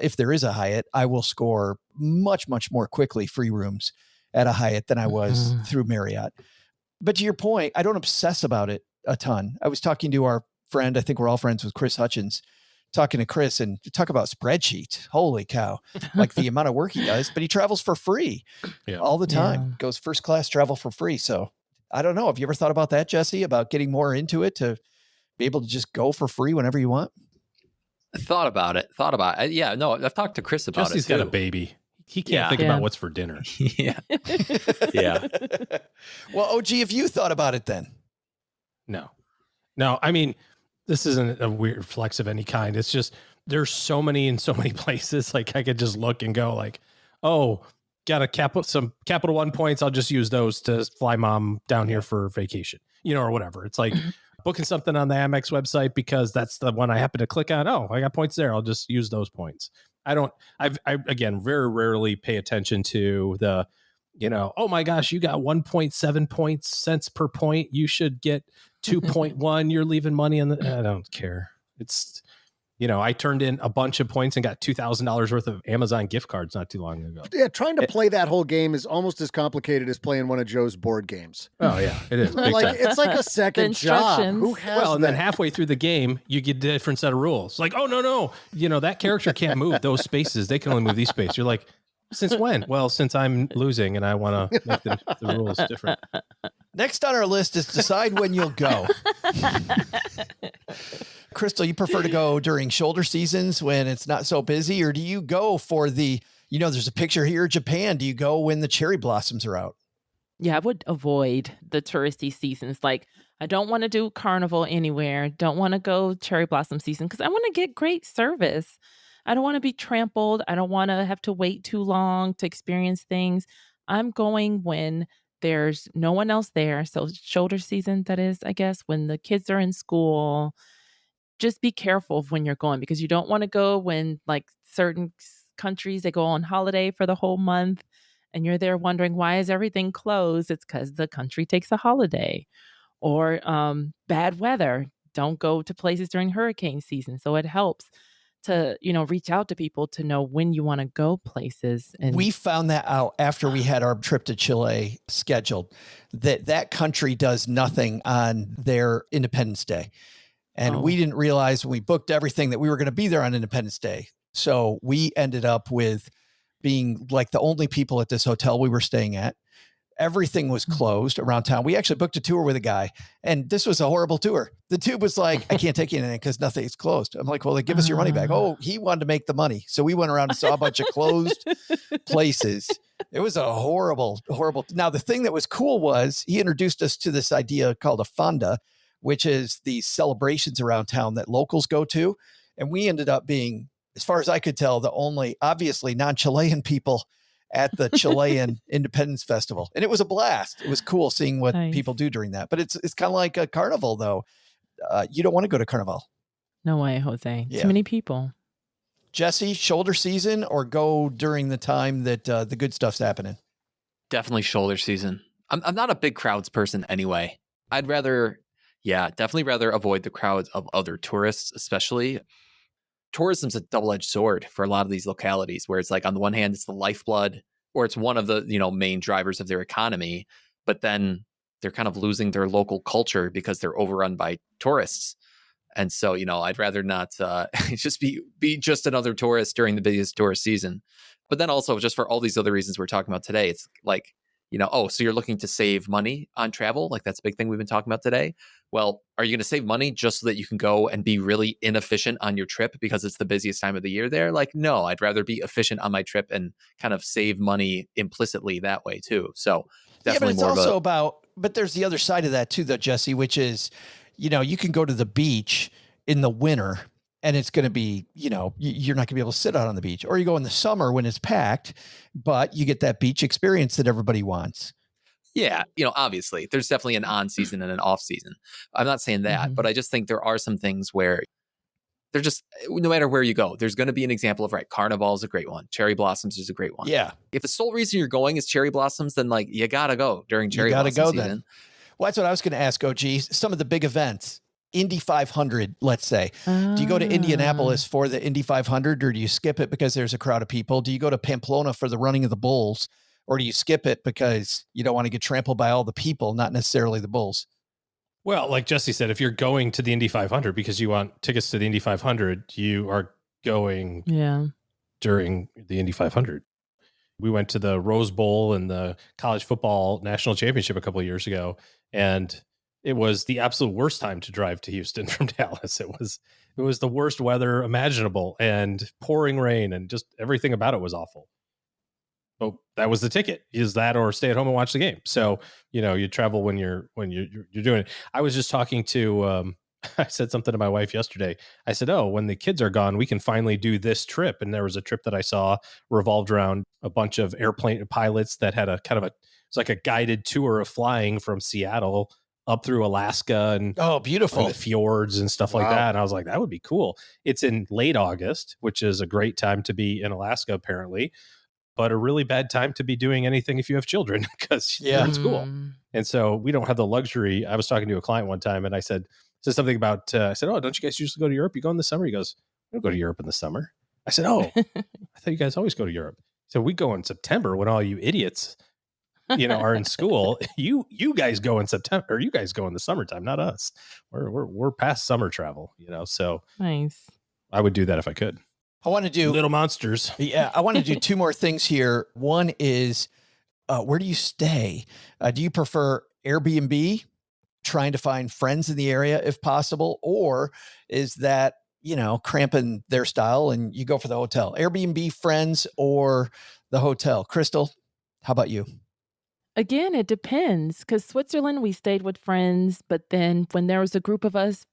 if there is a Hyatt, I will score much, much more quickly free rooms at a Hyatt than I was through Marriott. But to your point, I don't obsess about it a ton. I was talking to our friend, I think we're all friends with Chris Hutchins, talking to Chris and talk about spreadsheets. Holy cow. Like the amount of work he does, but he travels for free all the time, goes first class travel for free. So I don't know. Have you ever thought about that, Jesse, about getting more into it to be able to just go for free whenever you want? Thought about it. Yeah, no, I've talked to Chris about Jesse's it too. got a baby. He can't think about what's for dinner. Yeah. Well, OG, have you thought about it then? No, I mean, this isn't a weird flex of any kind. It's just, there's so many in so many places. Like I could just look and go like, oh, got some Capital One points. I'll just use those to fly mom down here for vacation, or whatever. It's like booking something on the Amex website because that's the one I happen to click on. Oh, I got points there. I'll just use those points. I again, very rarely pay attention to the, oh my gosh, you got 1.7 cents per point. You should get 2.1. You're leaving money on I don't care. It's, I turned in a bunch of points and got $2,000 worth of Amazon gift cards not too long ago. Yeah, trying to play that whole game is almost as complicated as playing one of Joe's board games. Oh yeah, it is. It's like a second job. Who has and then halfway through the game, you get a different set of rules. Like, oh no, that character can't move those spaces. They can only move these spaces. You're like, since when? Well, since I'm losing and I want to make the rules different. Next on our list is decide when you'll go. Crystal, you prefer to go during shoulder seasons when it's not so busy, or do you go for there's a picture here of Japan. Do you go when the cherry blossoms are out? Yeah, I would avoid the touristy seasons. Like, I don't want to do carnival anywhere. Don't want to go cherry blossom season because I want to get great service. I don't want to be trampled. I don't want to have to wait too long to experience things. I'm going when there's no one else there. So shoulder season, that is, I guess, when the kids are in school. Just be careful of when you're going because you don't want to go when like certain countries, they go on holiday for the whole month and you're there wondering, why is everything closed? It's because the country takes a holiday. Or bad weather. Don't go to places during hurricane season. So it helps to, reach out to people to know when you want to go places. And we found that out after we had our trip to Chile scheduled, that country does nothing on their Independence Day. And we didn't realize when we booked everything that we were going to be there on Independence Day. So we ended up with being like the only people at this hotel we were staying at. Everything was closed around town. We actually booked a tour with a guy, and this was a horrible tour. The tube was like, I can't take you anything because nothing's closed. I'm like, well, then give us your money back. Oh, he wanted to make the money. So we went around and saw a bunch of closed places. It was a horrible. Now, the thing that was cool was he introduced us to this idea called a fonda, which is these celebrations around town that locals go to. And we ended up being, as far as I could tell, the only obviously non-Chilean people at the Chilean Independence Festival. And it was a blast. It was cool seeing what people do during that. But it's kind of like a carnival, though. You don't want to go to carnival. No way, Jose. Yeah. Too many people. Jesse, shoulder season or go during the time that the good stuff's happening? Definitely shoulder season. I'm not a big crowds person anyway. I'd rather, definitely rather avoid the crowds of other tourists, especially. Tourism's a double-edged sword for a lot of these localities where it's like on the one hand, it's the lifeblood or it's one of the, main drivers of their economy, but then they're kind of losing their local culture because they're overrun by tourists. And so, I'd rather not just be just another tourist during the busiest tourist season. But then also just for all these other reasons we're talking about today, it's like, so you're looking to save money on travel? Like that's a big thing we've been talking about today. Well, are you going to save money just so that you can go and be really inefficient on your trip because it's the busiest time of the year there? Like, no, I'd rather be efficient on my trip and kind of save money implicitly that way too. So definitely but it's also but there's the other side of that too, though, Jesse, which is, you can go to the beach in the winter and it's going to be, you're not going to be able to sit out on the beach, or you go in the summer when it's packed, but you get that beach experience that everybody wants. Yeah, obviously there's definitely an on season and an off season. I'm not saying that, but I just think there are some things where they're just, no matter where you go, there's going to be an example of, Carnival is a great one. Cherry blossoms is a great one. Yeah. If the sole reason you're going is cherry blossoms, then you got to go during cherry blossom season. Then. Well, that's what I was going to ask, OG. Some of the big events, Indy 500, let's say. Do you go to Indianapolis for the Indy 500 or do you skip it because there's a crowd of people? Do you go to Pamplona for the running of the bulls? Or do you skip it because you don't want to get trampled by all the people, not necessarily the bulls? Well, like Jesse said, if you're going to the Indy 500 because you want tickets to the Indy 500, you are going during the Indy 500. We went to the Rose Bowl and the college football national championship a couple of years ago, and it was the absolute worst time to drive to Houston from Dallas. It was the worst weather imaginable and pouring rain and just everything about it was awful. So that was the ticket, is that or stay at home and watch the game. So, you travel when you're doing it. I was just talking to, I said something to my wife yesterday. I said, when the kids are gone, we can finally do this trip. And there was a trip that I saw revolved around a bunch of airplane pilots that had a kind of it's like a guided tour of flying from Seattle up through Alaska and beautiful the fjords and stuff like that. And I was like, that would be cool. It's in late August, which is a great time to be in Alaska, apparently, but a really bad time to be doing anything if you have children because you're in school. And so we don't have the luxury. I was talking to a client one time and I said something about, I said, don't you guys usually go to Europe? You go in the summer? He goes, I don't go to Europe in the summer. I said, I thought you guys always go to Europe. So we go in September when all you idiots are in school. You guys go in September, or you guys go in the summertime, not us. We're past summer travel, so nice. I would do that if I could. I want to do little monsters. Yeah. I want to do two more things here. One is, where do you stay? Do you prefer Airbnb, trying to find friends in the area if possible? Or is that, cramping their style and you go for the hotel? Airbnb, friends, or the hotel? Crystal, how about you? Again, it depends because Switzerland, we stayed with friends. But then when there was a group of us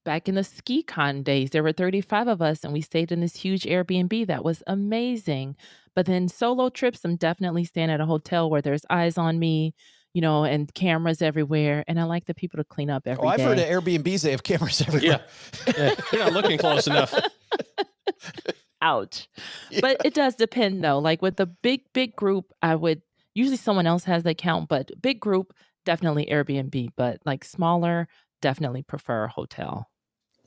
back in the ski con days, there were 35 of us and we stayed in this huge Airbnb that was amazing. But then solo trips, I'm definitely staying at a hotel where there's eyes on me, and cameras everywhere. And I like the people to clean up every day. I've heard of Airbnbs, they have cameras everywhere. Yeah. You're not looking close enough. Ouch. Yeah. But it does depend though. Like with the big group, I would usually someone else has the account, but big group, definitely Airbnb. But like smaller, definitely prefer a hotel.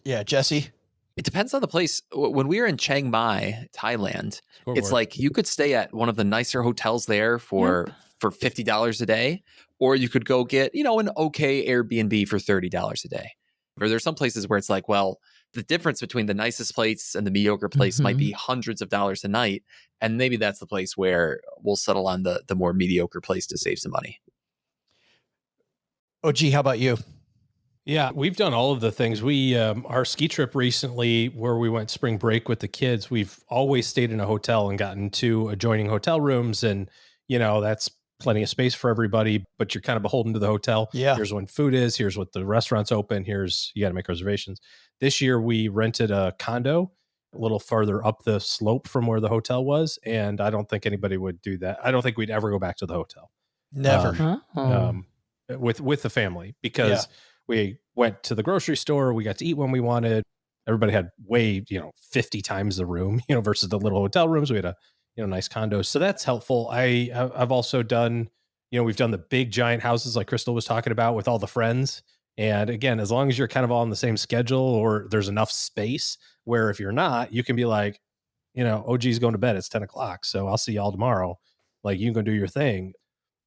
Yeah, Jesse? It depends on the place. When we were in Chiang Mai, Thailand, it's like you could stay at one of the nicer hotels there for $50 a day, or you could go get, an okay Airbnb for $30 a day. Or there's some places where it's like, well, the difference between the nicest place and the mediocre place might be hundreds of dollars a night. And maybe that's the place where we'll settle on the more mediocre place to save some money. Oh, gee, how about you? Yeah, we've done all of the things. We, our ski trip recently where we went spring break with the kids, we've always stayed in a hotel and gotten 2 adjoining hotel rooms. And, that's plenty of space for everybody, but you're kind of beholden to the hotel. Yeah. Here's when food is, here's what the restaurant's open. You got to make reservations. This year we rented a condo a little farther up the slope from where the hotel was. And I don't think anybody would do that. I don't think we'd ever go back to the hotel. Never. With the family, because we went to the grocery store. We got to eat when we wanted. Everybody had way, 50 times the room, versus the little hotel rooms. We had a, nice condos. So that's helpful. I've also done, we've done the big giant houses like Crystal was talking about with all the friends. And again, as long as you're kind of all on the same schedule or there's enough space where if you're not, you can be like, OG's going to bed. It's 10 o'clock. So I'll see y'all tomorrow. Like you can go do your thing.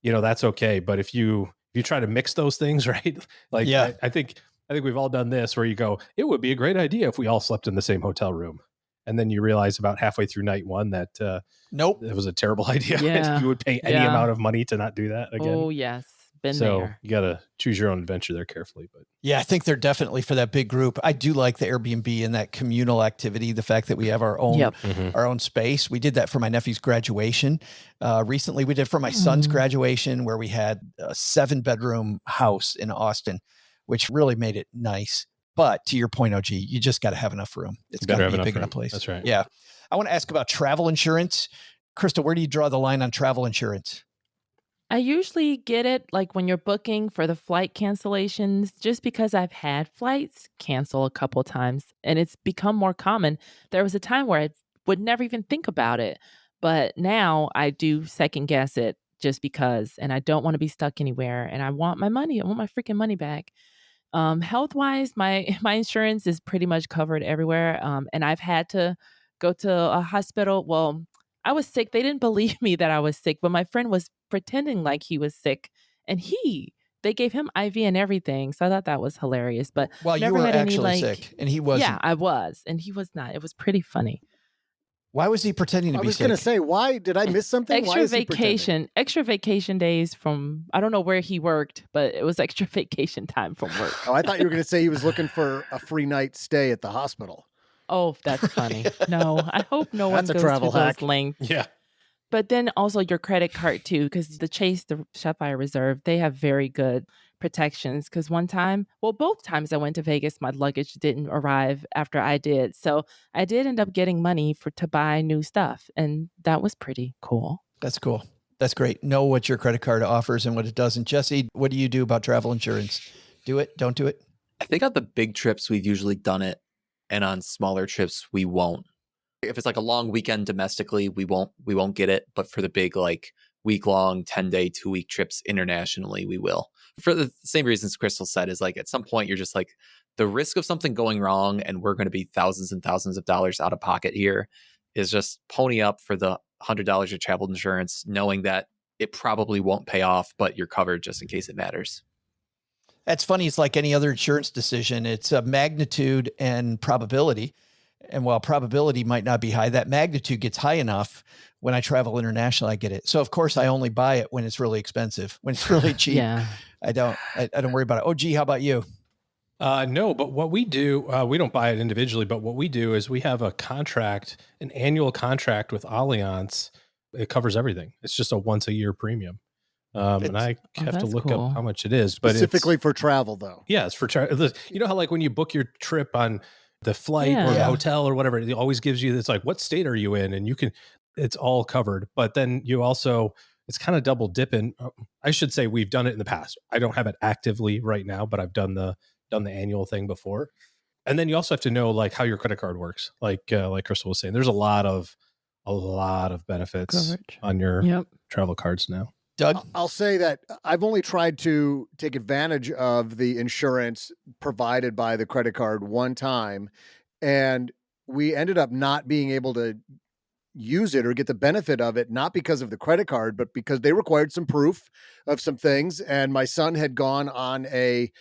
That's okay. But if you try to mix those things, right? Like, I think we've all done this where you go, it would be a great idea if we all slept in the same hotel room. And then you realize about halfway through night one that, nope, it was a terrible idea. Yeah. You would pay any amount of money to not do that again. Oh, yes. Been so there. You got to choose your own adventure there carefully. But yeah, I think they're definitely for that big group. I do like the Airbnb and that communal activity. The fact that we have our own, our own space. We did that for my nephew's graduation. Recently we did for my son's graduation, where we had a 7-bedroom house in Austin, which really made it nice. But to your point, OG, you just got to have enough room. It's got to be a big enough place. That's right. Yeah. I want to ask about travel insurance. Crystal, where do you draw the line on travel insurance? I usually get it like when you're booking for the flight cancellations, just because I've had flights cancel a couple times and it's become more common. There was a time where I would never even think about it, but now I do second guess it just because, and I don't want to be stuck anywhere and I want my money. I want my freaking money back. Health wise, my insurance is pretty much covered everywhere. And I've had to go to a hospital. Well, I was sick. They didn't believe me that I was sick, but my friend was pretending like he was sick and they gave him IV and everything. So I thought that was hilarious, but well, you were actually sick and he wasn't. Yeah, I was. And he was not. It was pretty funny. Why was he pretending to be sick? I was going to say, why did I miss something? Extra vacation days from, I don't know where he worked, but it was extra vacation time from work. Oh, I thought you were going to say he was looking for a free night stay at the hospital. Oh, that's funny. No, I hope no one goes travel to hack. those lengths. Yeah. But then also your credit card too, because the Chase, the Sapphire Reserve, they have very good protections. Because both times I went to Vegas, my luggage didn't arrive after I did. So I did end up getting money to buy new stuff. And that was pretty cool. That's cool. That's great. Know what your credit card offers and what it doesn't. Jesse, what do you do about travel insurance? Do it? Don't do it? I think on the big trips, we've usually done it. And on smaller trips, we won't. If it's like a long weekend domestically, we won't get it. But for the big, like week-long, 10-day, 2-week trips internationally, we will. For the same reasons Crystal said, is like at some point you're just like, the risk of something going wrong and we're going to be thousands and thousands of dollars out of pocket here is just pony up for the $100 of travel insurance, knowing that it probably won't pay off, but you're covered just in case it matters. That's funny. It's like any other insurance decision. It's a magnitude and probability. And while probability might not be high, that magnitude gets high enough when I travel internationally, I get it. So of course I only buy it when it's really expensive. When it's really cheap, Yeah. I don't worry about it. Oh, gee, how about you? No, but what we do, we don't buy it individually, but what we do is we have a contract, an annual contract with Allianz. It covers everything. It's just a once a year premium. And I have to look up how much it is, but specifically for travel though. Yeah, it's for travel. You know how like when you book your trip on the flight or the hotel or whatever, it always gives you, it's like, what state are you in? And you can, it's all covered, but then you also, it's kind of double dipping. I should say we've done it in the past. I don't have it actively right now, but I've done the annual thing before. And then you also have to know like how your credit card works. Like Crystal was saying, there's a lot of benefits on your travel cards now. Doug? I'll say that I've only tried to take advantage of the insurance provided by the credit card one time, and we ended up not being able to use it or get the benefit of it, not because of the credit card, but because they required some proof of some things. And my son had gone on a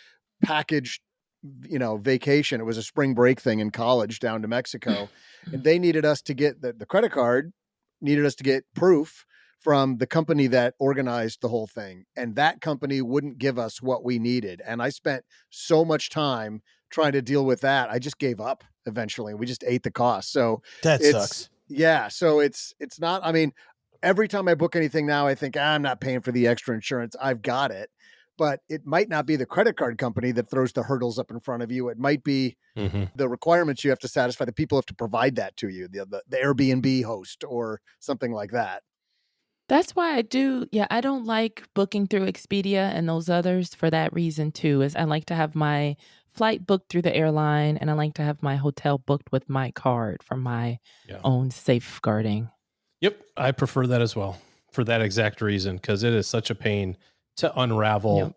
packaged, vacation. It was a spring break thing in college down to Mexico. And they needed us to get the credit card, needed us to get proof from the company that organized the whole thing. And that company wouldn't give us what we needed. And I spent so much time trying to deal with that. I just gave up eventually. We just ate the cost. So that sucks. Yeah. So it's not, I mean, every time I book anything now, I think I'm not paying for the extra insurance. I've got it. But it might not be the credit card company that throws the hurdles up in front of you. It might be the requirements you have to satisfy. The people have to provide that to you, the Airbnb host or something like that. That's why I don't like booking through Expedia and those others for that reason too, is I like to have my flight booked through the airline and I like to have my hotel booked with my card for my own safeguarding. Yep. I prefer that as well for that exact reason, because it is such a pain to unravel,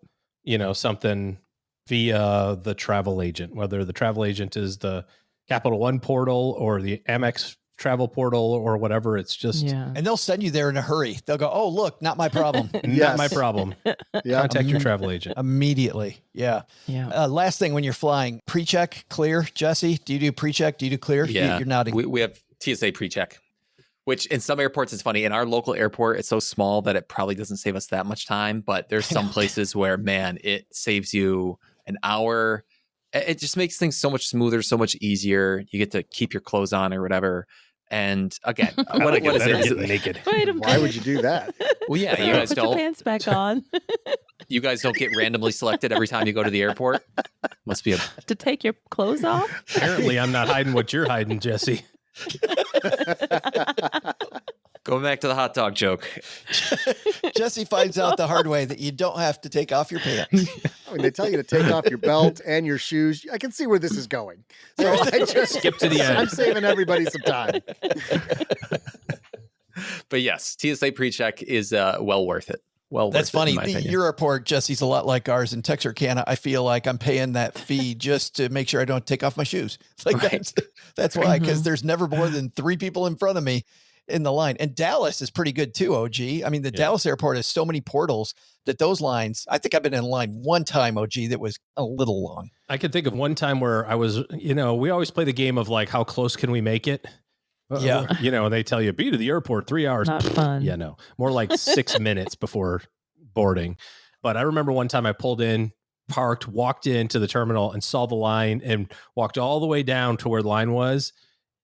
something via the travel agent, whether the travel agent is the Capital One portal or the Amex travel portal or whatever. It's just, and they'll send you there in a hurry. They'll go, oh, look, not my problem. Not my problem. Contact your travel agent immediately. Yeah. Last thing, when you're flying, pre-check, clear. Jesse, do you do pre-check? Do you do clear? Yeah. You're nodding. We have TSA pre-check, which in some airports is funny. In our local airport, it's so small that it probably doesn't save us that much time. But there's some places where, man, it saves you an hour. It just makes things so much smoother, so much easier. You get to keep your clothes on or whatever. And again, what is it? Getting naked. Wait a minute. Why would you do that? Well, yeah, you guys Put don't. your pants back on. You guys don't get randomly selected every time you go to the airport. Must be to take your clothes off. Apparently, I'm not hiding what you're hiding, Jesse. Going back to the hot dog joke. Jesse finds out the hard way that you don't have to take off your pants. I mean, they tell you to take off your belt and your shoes. I can see where this is going. So I just skip to the end. I'm saving everybody some time. But yes, TSA pre-check is well worth it. Well, that's funny. Your airport, Jesse's a lot like ours in Texarkana. I feel like I'm paying that fee just to make sure I don't take off my shoes. It's like that's why, because there's never more than 3 people in front of me in the line. And Dallas is pretty good too, OG. I mean, the Dallas airport has so many portals that those lines, I think I've been in line one time, OG, that was a little long. I can think of one time where I was, we always play the game of like, how close can we make it? Yeah. And they tell you, be to the airport 3 hours. Not fun. Yeah, no, more like 6 minutes before boarding. But I remember one time I pulled in, parked, walked into the terminal and saw the line and walked all the way down to where the line was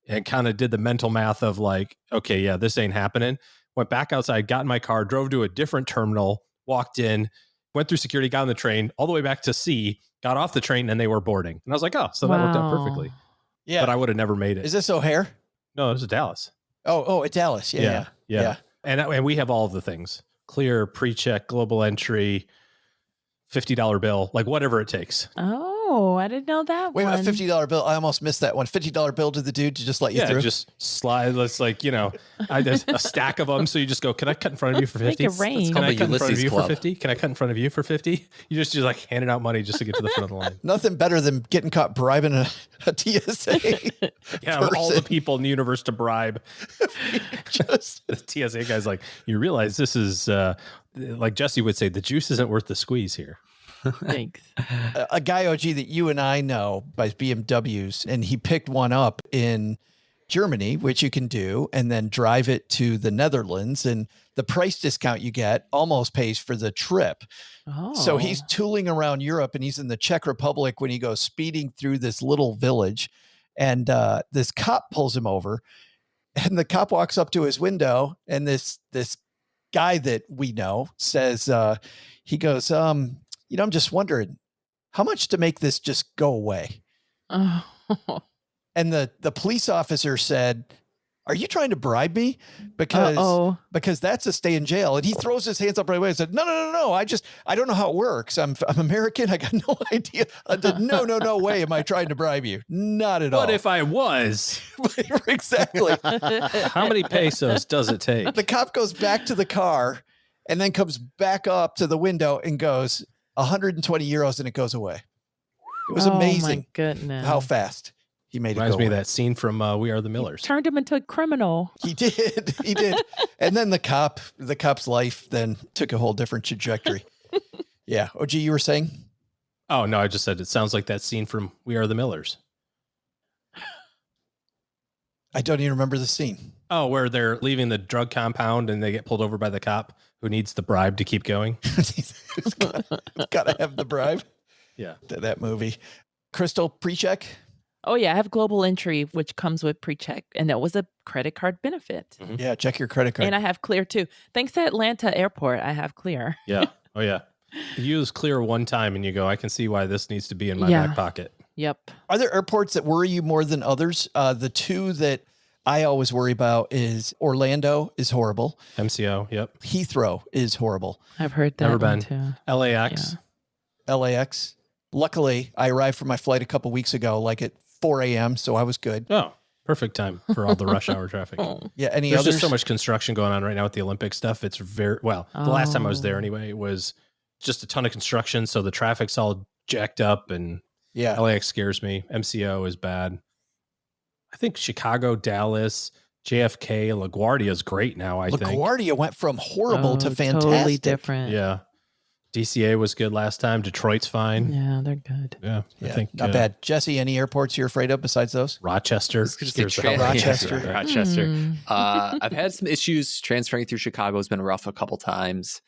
and kind of did the mental math of like, okay, yeah, this ain't happening. Went back outside, got in my car, drove to a different terminal, walked in, went through security, got on the train all the way back to C, got off the train, and they were boarding. And I was like, oh, so that worked out perfectly. Yeah. But I would have never made it. Is this O'Hare? No, this is Dallas. Oh, at Dallas. Yeah. And we have all of the things: clear, pre-check, global entry, $50 bill, like whatever it takes. Oh, I didn't know that Wait, one. a $50 bill. I almost missed that one. $50 bill to the dude to just let you through. Yeah, just slide. Let's like, there's a stack of them. So you just go, can I cut in front of you for 50? Make it rain. Can I cut in front of you for 50? Can I cut in front of you for 50? You just like handing out money just to get to the front of the line. Nothing better than getting caught bribing a TSA. Yeah, of all the people in the universe to bribe. Just the TSA guy's like, you realize this is like Jesse would say, the juice isn't worth the squeeze here. Thanks. A guy, OG, that you and I know buys BMWs, and he picked one up in Germany, which you can do, and then drive it to the Netherlands. And the price discount you get almost pays for the trip. Oh. So he's tooling around Europe, and he's in the Czech Republic when he goes speeding through this little village. And this cop pulls him over, and the cop walks up to his window, and this guy that we know says, he goes, I'm just wondering how much to make this just go away. Oh. And the police officer said, are you trying to bribe me? Because that's a stay in jail. And he throws his hands up right away and said, no. I don't know how it works. I'm American. I got no idea. No way am I trying to bribe you. Not at all. What if I was? Exactly. How many pesos does it take? The cop goes back to the car and then comes back up to the window and goes 120 euros, and it goes away. It was amazing. My goodness. How fast he made it Reminds go me of away. that scene from We Are the Millers. Turned him into a criminal. He did. And then the cop's life then took a whole different trajectory. Yeah. OG, you were saying? Oh, no, I just said it sounds like that scene from We Are the Millers. I don't even remember the scene. Oh, where they're leaving the drug compound and they get pulled over by the cop who needs the bribe to keep going. It's got to have the bribe. Yeah. That movie. Crystal, pre-check? Oh, yeah. I have global entry, which comes with pre-check. And that was a credit card benefit. Mm-hmm. Yeah, check your credit card. And I have Clear, too. Thanks to Atlanta Airport, I have Clear. Yeah. Oh, yeah. You use Clear one time and you go, I can see why this needs to be in my back pocket. Yep. Are there airports that worry you more than others? The two that I always worry about is Orlando is horrible. MCO, yep. Heathrow is horrible. I've heard that Never one, been. too. LAX. Yeah. LAX. Luckily, I arrived for my flight a couple weeks ago, like at 4 a.m., so I was good. Oh, perfect time for all the rush hour traffic. Yeah, any There's others? just so much construction going on right now with the Olympic stuff. It's the last time I was there anyway, it was just a ton of construction, so the traffic's all jacked up, and yeah, LAX scares me. MCO is bad. I think Chicago, Dallas, JFK, LaGuardia is great now, I think. LaGuardia went from horrible to fantastic. Totally different. Yeah. DCA was good last time. Detroit's fine. Yeah, they're good. Yeah, I think not bad. Jesse, any airports you're afraid of besides those? Rochester. Rochester. Rochester. I've had some issues transferring through Chicago. Has been rough a couple times.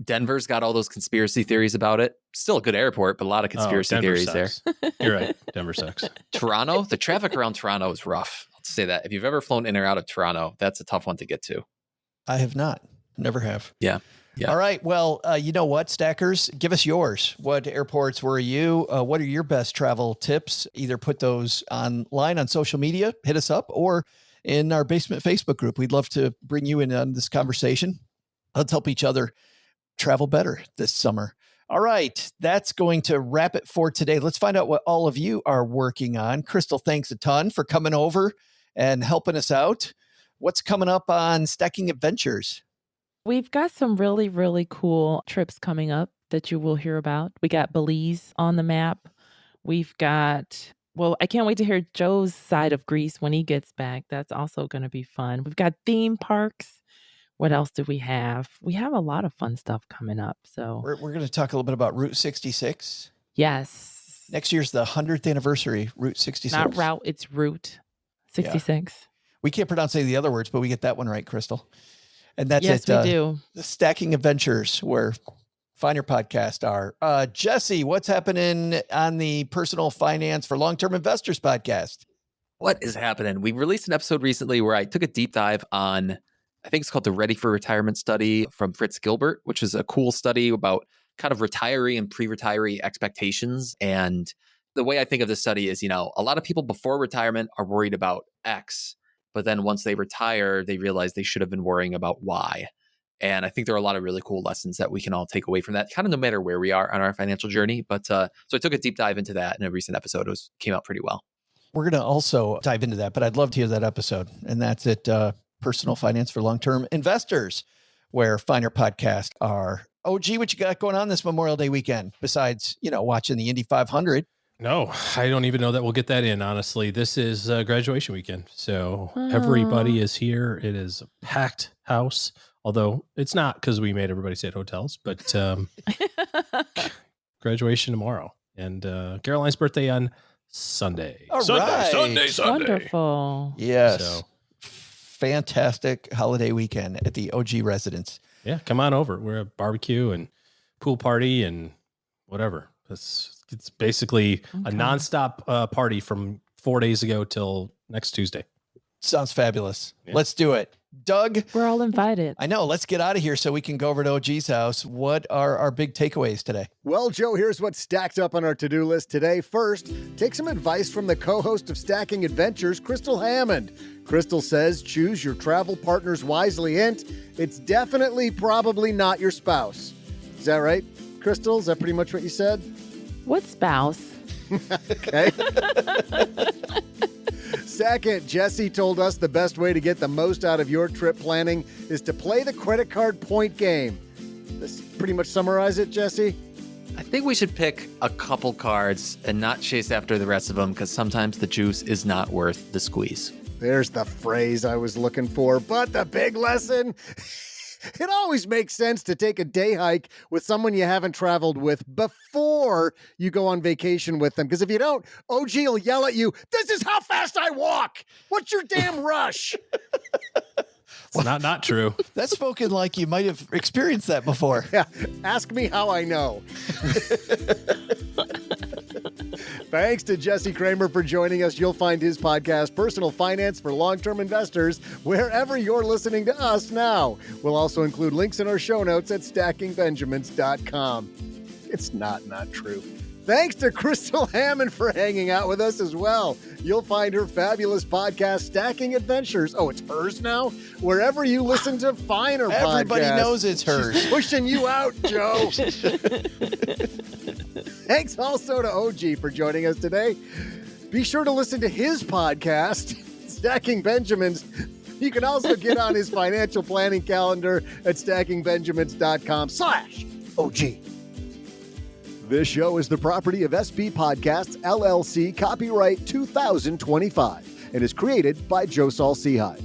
Denver's got all those conspiracy theories about it. Still a good airport, but a lot of conspiracy theories sucks. there. You're right. Denver sucks. Toronto, the traffic around Toronto is rough. I'll say that. If you've ever flown in or out of Toronto, that's a tough one to get to. I have not. Never have. Yeah. All right. Well, you know what, Stackers? Give us yours. What airports were you? What are your best travel tips? Either put those online on social media, hit us up, or in our Basement Facebook group. We'd love to bring you in on this conversation. Let's help each other travel better this summer. All right. That's going to wrap it for today. Let's find out what all of you are working on. Crystal, thanks a ton for coming over and helping us out. What's coming up on Stacking Adventures? We've got some really, really cool trips coming up that you will hear about. We got Belize on the map. We've got, I can't wait to hear Joe's side of Greece when he gets back. That's also going to be fun. We've got theme parks. What else do we have? We have a lot of fun stuff coming up. So we're going to talk a little bit about Route 66. Yes. Next year's the 100th anniversary, Route 66. Not route, it's Route 66. Yeah. We can't pronounce any of the other words, but we get that one right, Crystal. And that's yes, it. We do. The Stacking Adventures, where Find Your Podcast are. Jesse, what's happening on the Personal Finance for Long-Term Investors podcast? What is happening? We released an episode recently where I took a deep dive on, I think it's called the Ready for Retirement study from Fritz Gilbert, which is a cool study about kind of retiree and pre-retiree expectations. And the way I think of this study is, a lot of people before retirement are worried about X, but then once they retire, they realize they should have been worrying about Y. And I think there are a lot of really cool lessons that we can all take away from that, kind of no matter where we are on our financial journey. But so I took a deep dive into that in a recent episode. It came out pretty well. We're going to also dive into that, but I'd love to hear that episode. And that's it, Personal Finance for Long-Term Investors, where Find Your Podcast are. OG, what you got going on this Memorial Day weekend besides, watching the Indy 500? No, I don't even know that we'll get that in, honestly. This is graduation weekend, so everybody is here. It is a packed house, although it's not because we made everybody stay at hotels, but graduation tomorrow, and Caroline's birthday on Sunday. All Sunday, right. Sunday. Wonderful. Yes. So, fantastic holiday weekend at the OG residence. yeah, come on over. We're a barbecue and pool party and whatever. It's basically a nonstop party from 4 days ago till next Tuesday. Sounds fabulous. Yeah. Let's do it. Doug, We're all invited. I know. Let's get out of here so we can go over to OG's house. What are our big takeaways today? Well, Joe, here's what's stacked up on our to-do list today. First, take some advice from the co-host of Stacking Adventures, Crystal Hammond. Crystal says, choose your travel partners wisely. Hint, it's definitely probably not your spouse. Is that right, Crystal? Is that pretty much what you said? What spouse? Okay. Second, Jesse told us the best way to get the most out of your trip planning is to play the credit card point game. This pretty much summarize it, Jesse? I think we should pick a couple cards and not chase after the rest of them because sometimes the juice is not worth the squeeze. There's the phrase I was looking for, but the big lesson... It always makes sense to take a day hike with someone you haven't traveled with before you go on vacation with them. Because if you don't, OG will yell at you, "This is how fast I walk. What's your damn rush?" It's not true. That's spoken like you might have experienced that before. Yeah, ask me how I know. Thanks to Jesse Cramer for joining us. You'll find his podcast, Personal Finance for Long-Term Investors, wherever you're listening to us now. We'll also include links in our show notes at stackingbenjamins.com. It's not true. Thanks to Crystal Hammond for hanging out with us as well. You'll find her fabulous podcast, Stacking Adventures. Oh, it's hers now? Wherever you listen to finer podcasts. Everybody knows it's hers. She's pushing you out, Joe. Thanks also to OG for joining us today. Be sure to listen to his podcast, Stacking Benjamins. You can also get on his financial planning calendar at stackingbenjamins.com/OG. This show is the property of SB Podcasts, LLC, copyright 2025, and is created by Joe Saul-Sehy.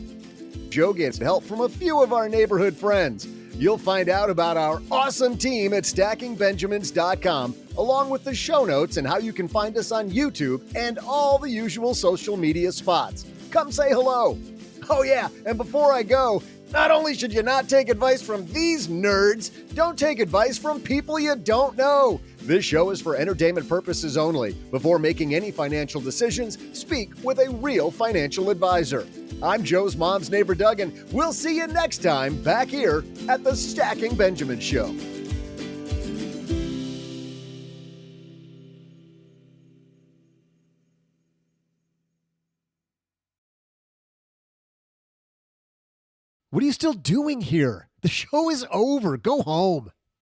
Joe gets help from a few of our neighborhood friends. You'll find out about our awesome team at stackingbenjamins.com, along with the show notes and how you can find us on YouTube and all the usual social media spots. Come say hello. Oh yeah, and before I go, not only should you not take advice from these nerds, don't take advice from people you don't know. This show is for entertainment purposes only. Before making any financial decisions, speak with a real financial advisor. I'm Joe's mom's neighbor, Doug, and we'll see you next time back here at the Stacking Benjamin Show. What are you still doing here? The show is over. Go home.